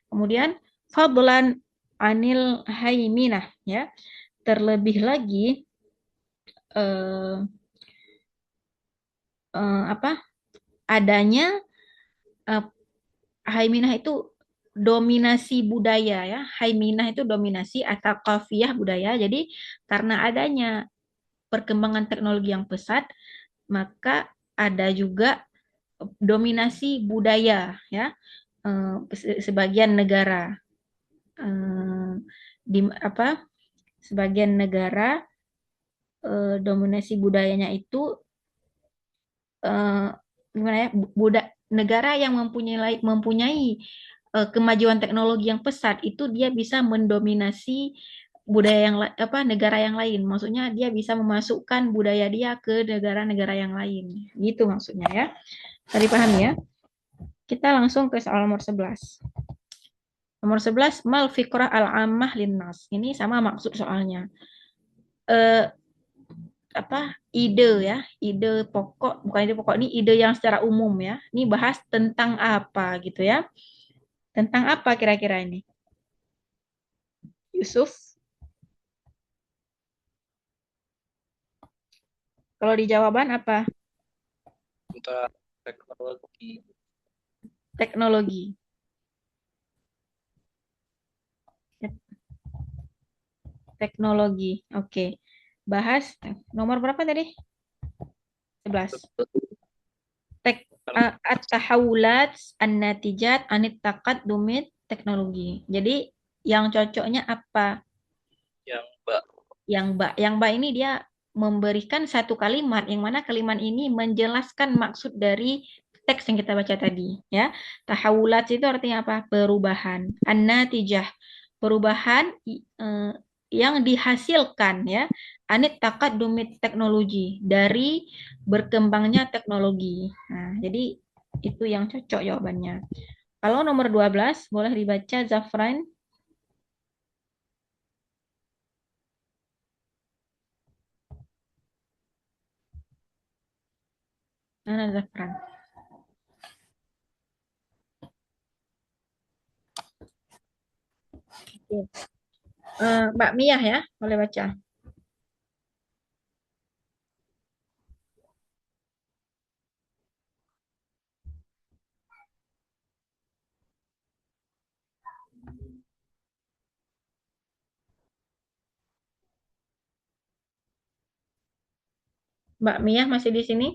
Kemudian fadlan anil haiminah ya. Terlebih lagi eh, adanya eh, haiminah itu dominasi budaya ya. Haiminah itu dominasi atau kafiyah budaya. Jadi karena adanya perkembangan teknologi yang pesat, maka ada juga dominasi budaya ya, sebagian negara, di sebagian negara dominasi budayanya itu gimana ya, negara yang mempunyai kemajuan teknologi yang pesat itu dia bisa mendominasi budaya negara yang lain. Maksudnya dia bisa memasukkan budaya dia ke negara-negara yang lain. Gitu maksudnya ya. Tadi paham ya? Kita langsung ke soal nomor 11. Nomor 11, mal fikrah al-ammah linnas. Ini sama maksud soalnya. Ide ya, ide pokok, bukan ide pokok, ini ide yang secara umum ya. Ini bahas tentang apa gitu ya. Tentang apa kira-kira ini? Yusuf? Kalau di jawaban apa? Tentang teknologi. Teknologi. Teknologi. Oke. Bahas nomor berapa tadi? 11. At-tahawulat an-natijat anit taqaddumit teknologi. Jadi yang cocoknya apa? Yang ba ini dia memberikan satu kalimat yang mana kalimat ini menjelaskan maksud dari teks yang kita baca tadi ya. Tahawulat itu artinya apa? Perubahan. An-natijah, perubahan yang dihasilkan ya, anit taqaddumit teknologi, dari berkembangnya teknologi. Nah, jadi itu yang cocok jawabannya. Kalau nomor 12 boleh dibaca Zafran. Mana Zafran? Mbak Mia ya, boleh baca. Mbak Mia masih di sini?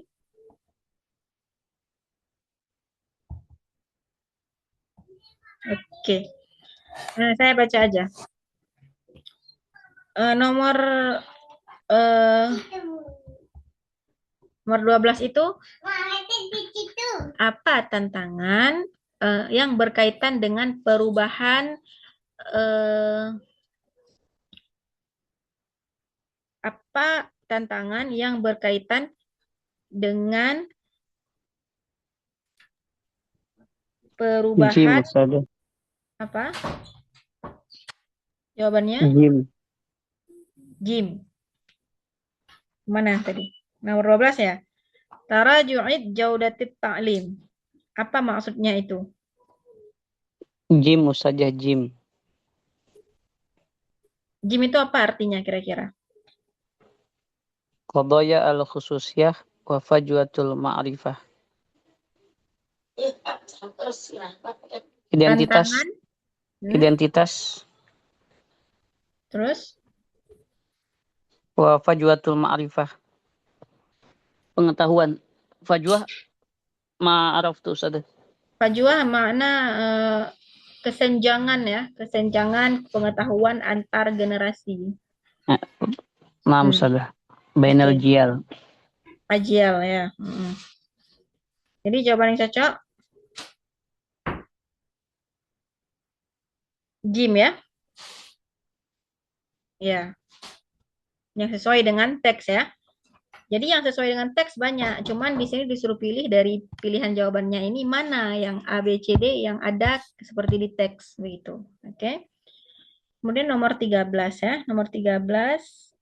Oke. Nah, saya baca aja. Nomor 12 itu apa tantangan yang berkaitan dengan perubahan apa tantangan yang berkaitan dengan perubahan apa? Jawabannya? Jim. Mana tadi? Nomor 12 ya. Taraju'id jaudatit ta'lim. Apa maksudnya itu? Jim saja Jim. Jim itu apa artinya kira-kira? Qadaya al-khususiyah wa fajwatul ma'rifah. Identitas. Tantangan. Identitas. Terus? Wa fajwatul ma'rifah. Pengetahuan. Fajwah ma'araf tuh Ustaz. Fajwa makna kesenjangan ya, kesenjangan pengetahuan antar generasi. Nah, Naam Hmm, Ustaz. Bainal Oke, jiyal. Ajial ya. Jadi jawaban yang cocok Jim ya. Ya, yang sesuai dengan teks ya. Jadi yang sesuai dengan teks banyak, cuman di sini disuruh pilih dari pilihan jawabannya ini mana yang A, B, C, D yang ada seperti di teks begitu. Oke. Kemudian nomor 13 ya. Nomor 13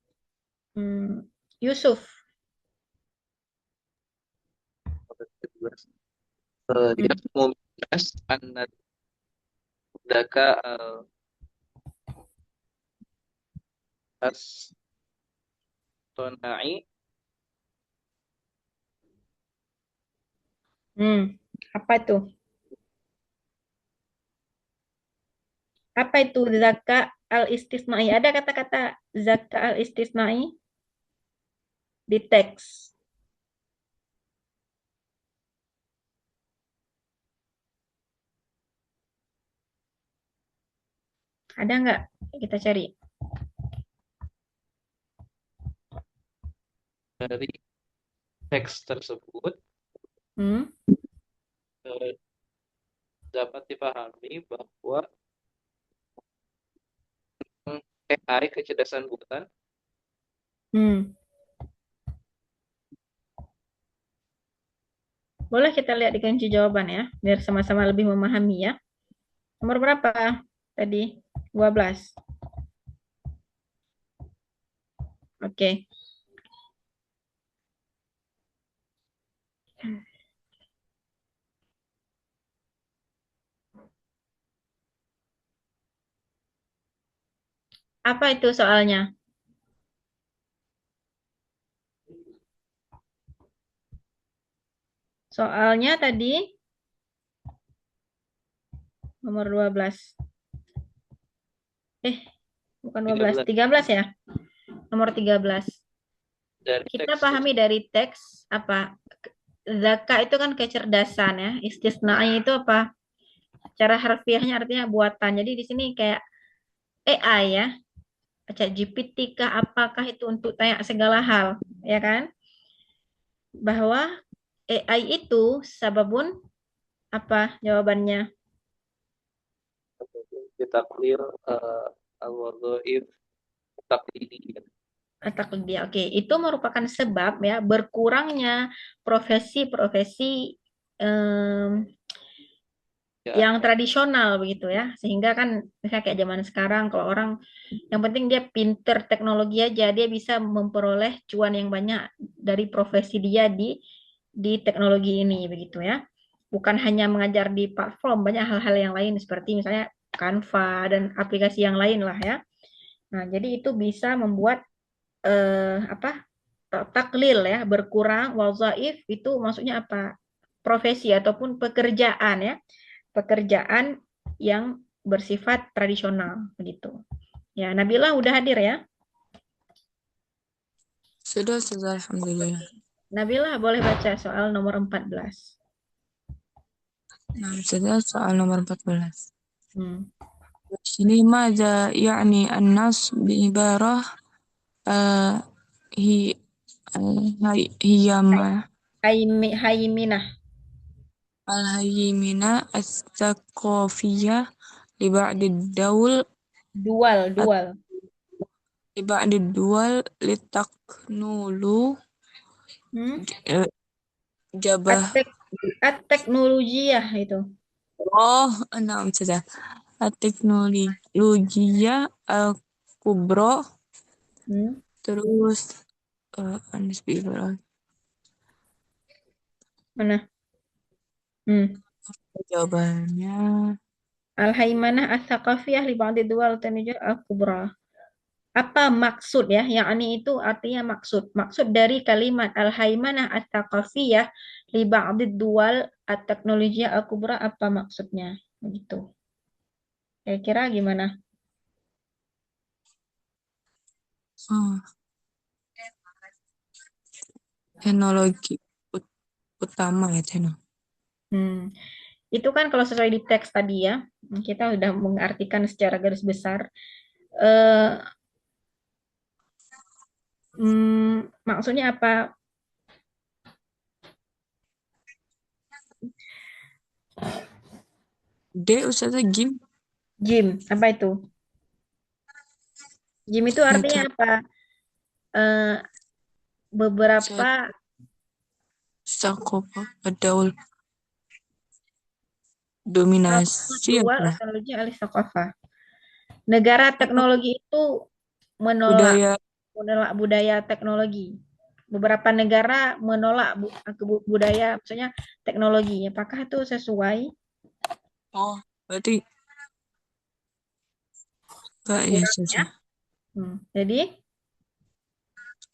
Yusuf. Dia Hmm. mau bahas anak daka as tonai Apa itu? Apa itu zaka al-istisnai? Ada kata-kata zaka al-istisnai di teks. Ada nggak? Kita cari. dari teks tersebut Hmm. dapat dipahami bahwa AI kecerdasan buatan Hmm. Boleh kita lihat di kunci jawaban ya, biar sama-sama lebih memahami ya. Nomor berapa tadi? 12. Oke. Apa itu soalnya? Soalnya tadi nomor 12. Bukan 12, 13 13 ya? Nomor 13. dari Kita teks pahami dari teks apa? Zaka itu kan kecerdasan ya. Istisna'i itu apa? Cara harfiahnya artinya buatan. Jadi di sini kayak AI ya. Chat GPT kah apakah itu untuk tanya segala hal, ya kan? Bahwa AI itu sababun apa jawabannya? ditakdir al-wadhaif taklidi. Taklidi. Oke, itu merupakan sebab ya berkurangnya profesi-profesi em, Ya, yang tradisional begitu ya. Sehingga kan misalnya kayak zaman sekarang kalau orang yang penting dia pinter teknologi aja, dia bisa memperoleh cuan yang banyak dari profesi dia di teknologi ini begitu ya. Bukan hanya mengajar di platform, banyak hal-hal yang lain seperti misalnya Canva dan aplikasi yang lain lah ya. Nah, jadi itu bisa membuat apa? Taklil ya, berkurang wazaif itu maksudnya apa? Profesi ataupun pekerjaan ya. Pekerjaan yang bersifat tradisional begitu. Ya, Nabila udah hadir ya. Sudah, alhamdulillah. Nabila boleh baca soal nomor 14. Nah, sudah soal nomor 14. Hmm. Ini ماذا يعني النص بعبارة هي هي ما Haiminah. الهيمنة الثقافية لبعض الدول Dual. لبعض الدول للتكنولو Hmm? جبه At-teknologiyah itu. نعم سيدة التكنولوجيا الكبرى Hmm? terus nisbi Mana? Hmm. jawabannya Al-haimanah as-saqafiyah li ba'di dual tanijah al-kubra. Apa maksud ya? Yakni itu artinya maksud. Maksud dari kalimat al-haimanah as-saqafiyah li ba'di dual at-teknologiyah al-kubra apa maksudnya? Begitu. Kira-kira gimana? oh, teknologi utama ya Teno. Hmm. Itu kan kalau sesuai di teks tadi ya, kita udah mengartikan secara garis besar. Eh, Maksudnya apa? D Ustazah Gim Jim, apa itu? Jim itu artinya netral apa? Eh, Beberapa sakopa adaul dominasi dual apa? teknologi alih thaqafah. Negara Apa teknologi itu menolak budaya budaya teknologi. Beberapa negara menolak budaya, maksudnya teknologi. Apakah itu sesuai? oh berarti enggak ya Kurang ya. Ustazah. Jadi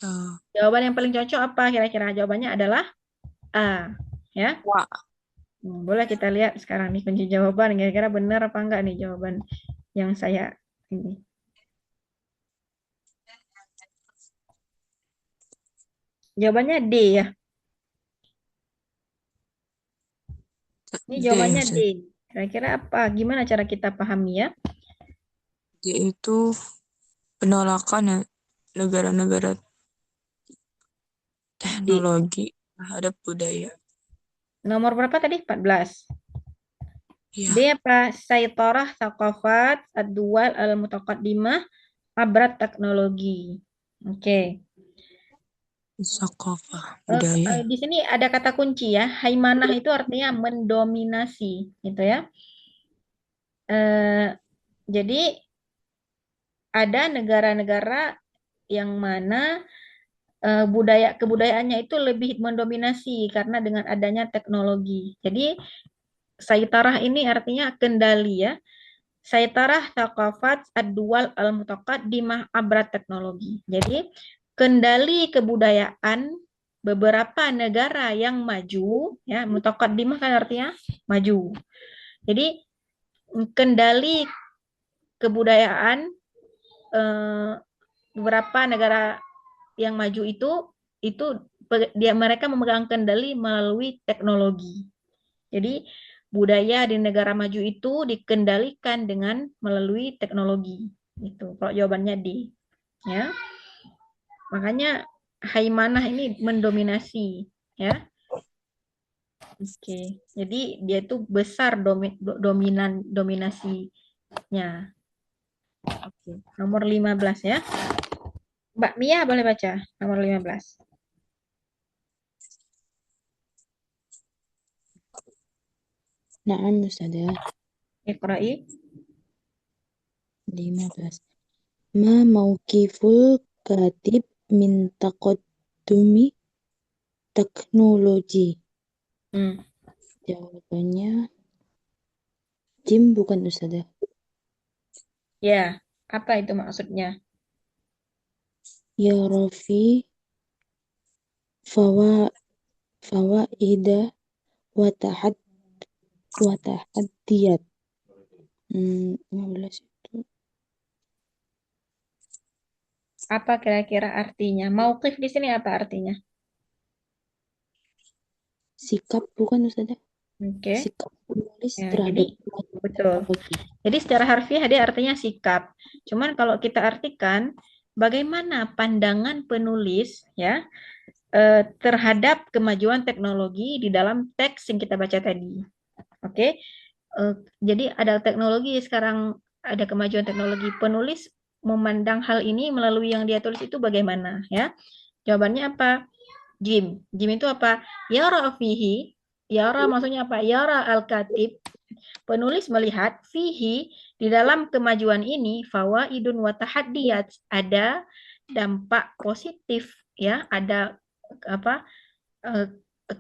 Eh, jawaban yang paling cocok apa kira-kira? Jawabannya adalah A. Ya. wah Boleh kita lihat sekarang nih kunci jawaban. Kira-kira benar apa enggak nih jawaban yang saya ini. Jawabannya D ya. Ini D jawabannya D. Ustazah. Kira-kira apa? Gimana cara kita pahami ya? D itu penolakan ya negara-negara D. teknologi terhadap budaya. Nomor berapa tadi? 14. Iya, D apa? Saitorah thaqafat ad-duwal al-mutaqaddimah abrat teknologi. Oke. sakopa budaya. Di sini ada kata kunci ya. Haimanah itu artinya mendominasi, gitu ya. Jadi ada negara-negara yang mana kebudayaannya itu lebih mendominasi karena dengan adanya teknologi. Jadi saitarah ini artinya kendali ya. Saitarah thaqafat ad-duwal al-mutaqaddimah abrat teknologi. Jadi kendali kebudayaan beberapa negara yang maju ya, mutaqaddimah kan artinya maju. Jadi kendali kebudayaan beberapa negara yang maju itu mereka memegang kendali melalui teknologi. Jadi budaya di negara maju itu dikendalikan dengan melalui teknologi. Itu kalau jawabannya D. Ya. Makanya haimanah ini mendominasi, ya. Oke. Jadi dia itu besar dominasinya. Oke. Nomor 15 ya. Mbak Mia boleh baca nomor 15. Na'am Ustazah. Iqra'i. 15. Ma mauqiful katib min taqaddumi teknologi. Jawabannya Jim bukan Ustazah. Ya, apa itu maksudnya? Ya Rafi fawaida wa tahaddiyat. 15 itu Apa kira-kira artinya? Mauqif di sini apa artinya? sikap bukan Ustazah? Oke. Sikap penulis Ya, terhadap betul. teknologi. Jadi secara harfiah dia artinya sikap. Cuman kalau kita artikan bagaimana pandangan penulis ya terhadap kemajuan teknologi di dalam teks yang kita baca tadi. Oke. Jadi ada teknologi sekarang, ada kemajuan teknologi. Penulis memandang hal ini melalui yang dia tulis itu bagaimana ya? Jawabannya apa? Jim. Jim itu apa? Yara fihi. Yara maksudnya apa? Yara al-katib. Penulis melihat fihi di dalam kemajuan ini fawaidun wa tahaddiyat, ada dampak positif ya, ada apa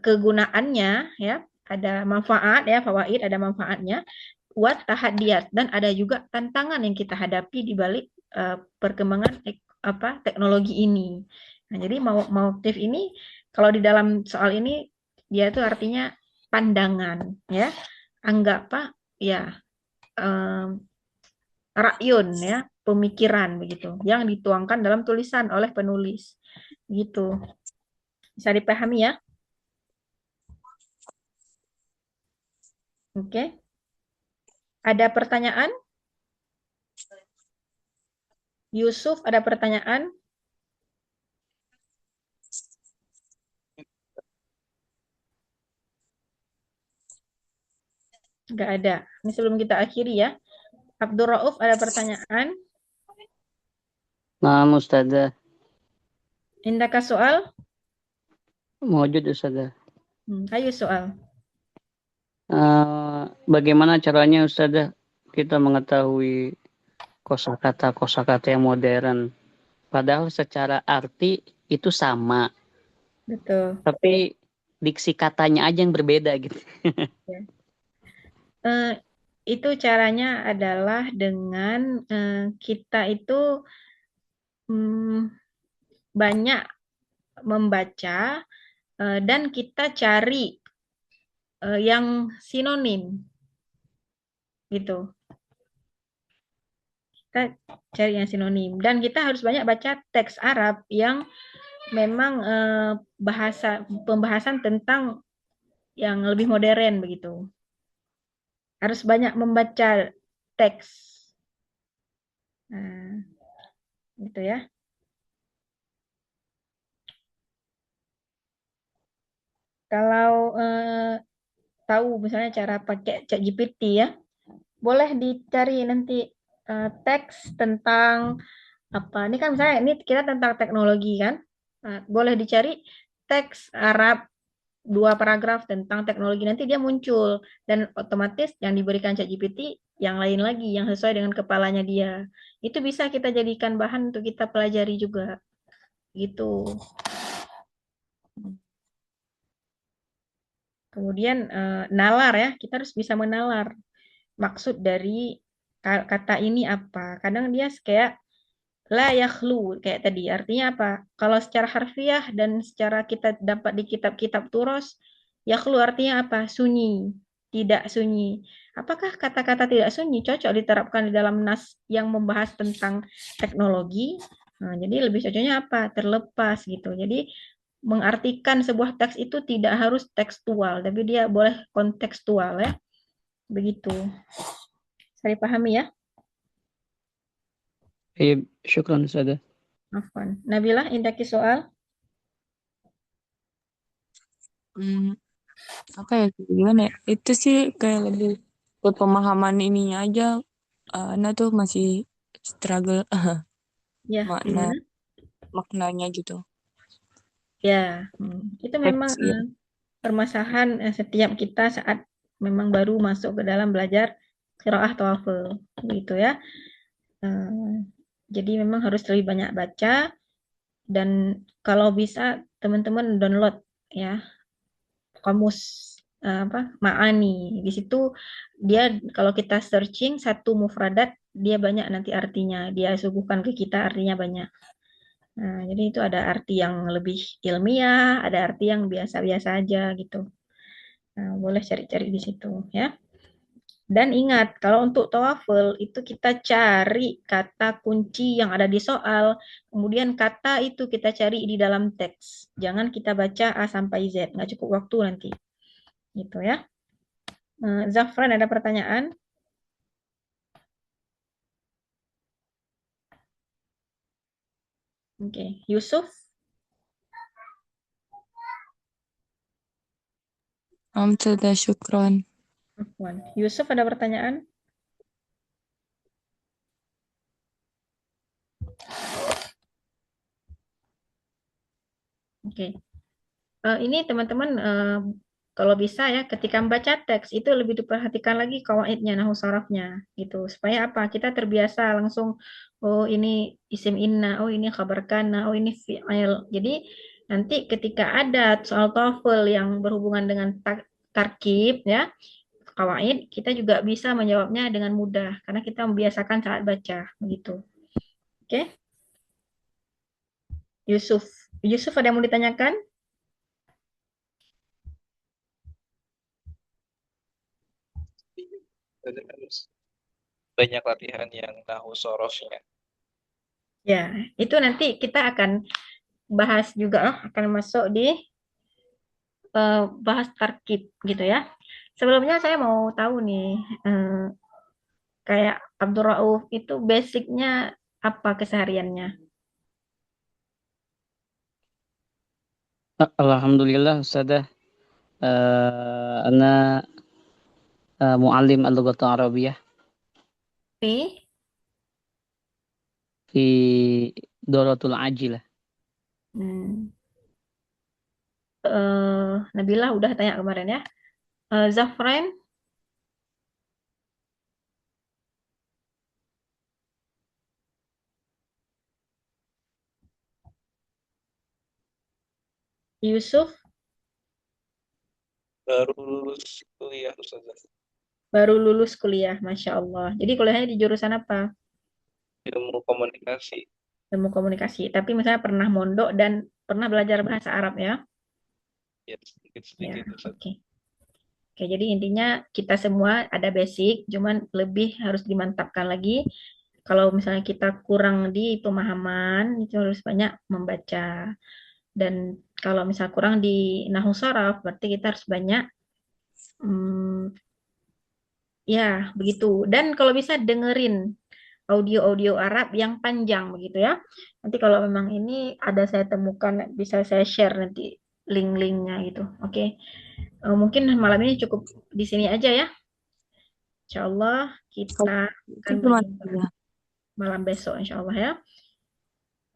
kegunaannya ya, ada manfaat ya, fawaid ada manfaatnya, wa tahaddiyat, dan ada juga tantangan yang kita hadapi di balik perkembangan teknologi ini. Nah, jadi motif ini kalau di dalam soal ini dia itu artinya pandangan ya, anggap apa ya, rakyun ya, pemikiran begitu yang dituangkan dalam tulisan oleh penulis gitu. Bisa dipahami ya? Oke. Ada pertanyaan? Yusuf, ada pertanyaan? Nggak ada. Ini sebelum kita akhiri ya. Abdul Rauf, ada pertanyaan? Nah, Ustazah, Indahkah soal? mewujud Ustazah. Ayo soal. Bagaimana caranya Ustazah kita mengetahui kosakata yang modern? Padahal secara arti itu sama, Betul. tapi diksi katanya aja yang berbeda gitu. Eh, itu caranya adalah dengan kita itu banyak membaca dan kita cari yang sinonim gitu. Kita cari yang sinonim dan kita harus banyak baca teks Arab yang memang pembahasan tentang yang lebih modern begitu. Harus banyak membaca teks. Nah, gitu ya. Kalau tahu misalnya cara pakai ChatGPT ya, boleh dicari nanti teks tentang apa. Ini kan misalnya ini kita tentang teknologi kan. Nah, boleh dicari teks Arab 2 paragraf tentang teknologi, nanti dia muncul dan otomatis yang diberikan ChatGPT yang lain lagi yang sesuai dengan kepalanya dia. Itu bisa kita jadikan bahan untuk kita pelajari juga. Gitu. Kemudian nalar ya, kita harus bisa menalar maksud dari kata ini apa. Kadang dia kayak la yakhlu kayak tadi. Artinya apa? Kalau secara harfiah dan secara kita dapat di kitab-kitab turos, yakhlu artinya apa? Sunyi, tidak sunyi. Apakah kata-kata tidak sunyi cocok diterapkan di dalam nas yang membahas tentang teknologi? Nah, jadi lebih cocoknya apa? Terlepas gitu. Jadi mengartikan sebuah teks itu tidak harus tekstual, tapi dia boleh kontekstual ya. Begitu. Saya pahami ya? Iya, syukran Ustazah. Afwan. Nabilah, indaki soal? Apa ya, gimana ya? Itu sih kayak lebih buat pemahaman ininya aja. Ana tuh masih struggle Ya, gimana? maknanya gitu. Ya, itu memang Teks ya. permasalahan setiap kita saat memang baru masuk ke dalam belajar qiraah TOEFL gitu ya. Jadi memang harus lebih banyak baca dan kalau bisa teman-teman download ya kamus ma'ani. Di situ dia kalau kita searching satu mufradat dia banyak nanti artinya, dia suguhkan ke kita artinya banyak. Nah, jadi itu ada arti yang lebih ilmiah, ada arti yang biasa-biasa aja gitu. Nah, boleh cari-cari di situ ya. Dan ingat, kalau untuk TOEFL itu kita cari kata kunci yang ada di soal, kemudian kata itu kita cari di dalam teks. Jangan kita baca A sampai Z, nggak cukup waktu nanti. Gitu ya. Zafran ada pertanyaan? Oke, Yusuf? Alhamdulillah, syukron. Yusuf ada pertanyaan? Oke. Ini teman-teman kalau bisa ya ketika membaca teks itu lebih diperhatikan lagi kawaidnya nahu sarafnya gitu supaya apa kita terbiasa langsung oh ini isim inna, oh ini khabar kana, oh ini fi'il. Jadi nanti ketika ada soal TOEFL yang berhubungan dengan tarkib ya kawaid kita juga bisa menjawabnya dengan mudah karena kita membiasakan saat baca begitu. Oke? Yusuf. Yusuf ada yang mau ditanyakan? Banyak latihan yang nahu sorofnya. Ya, itu nanti kita akan bahas juga akan masuk di bahas tarkib gitu ya. Sebelumnya saya mau tahu nih, kayak Abdul Rauf itu basicnya apa kesehariannya? Alhamdulillah Ustazah. Ana muallim al-lughat al-arabiyah Pi? fi Daratul Ajilah. Hmm. Nabila udah tanya kemarin ya. Zafran, Yusuf, Baru lulus kuliah Ustazah. baru lulus kuliah, Masya Allah. Jadi kuliahnya di jurusan apa? Ilmu komunikasi. Ilmu komunikasi. Tapi misalnya pernah mondok dan pernah belajar bahasa Arab ya? Ya, Ya, sedikit-sedikit Ustazah. oke. Oke, jadi intinya kita semua ada basic, cuman lebih harus dimantapkan lagi. Kalau misalnya kita kurang di pemahaman, itu harus banyak membaca. Dan kalau misalnya kurang di nahu sharaf, berarti kita harus banyak, hmm, ya begitu. Dan kalau bisa dengerin audio-audio Arab yang panjang begitu ya. Nanti kalau memang ini ada saya temukan, bisa saya share nanti link-linknya gitu. Oke. Mungkin malam ini cukup di sini aja ya. Insya Allah Kalau kita itu akan gimana berjumpa ya? malam besok insya Allah ya.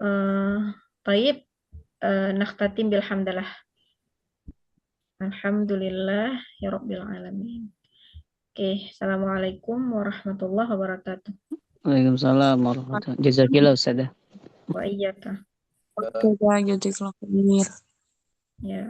Eh, Taib, nakhtatim bilhamdalah. Alhamdulillah ya Rabbil Alamin. Oke, Assalamualaikum warahmatullahi wabarakatuh. Waalaikumsalam warahmatullahi wabarakatuh. Jazakillah Ustazah. Wa iyyaka. Oke, ya, jadi kalau Ya.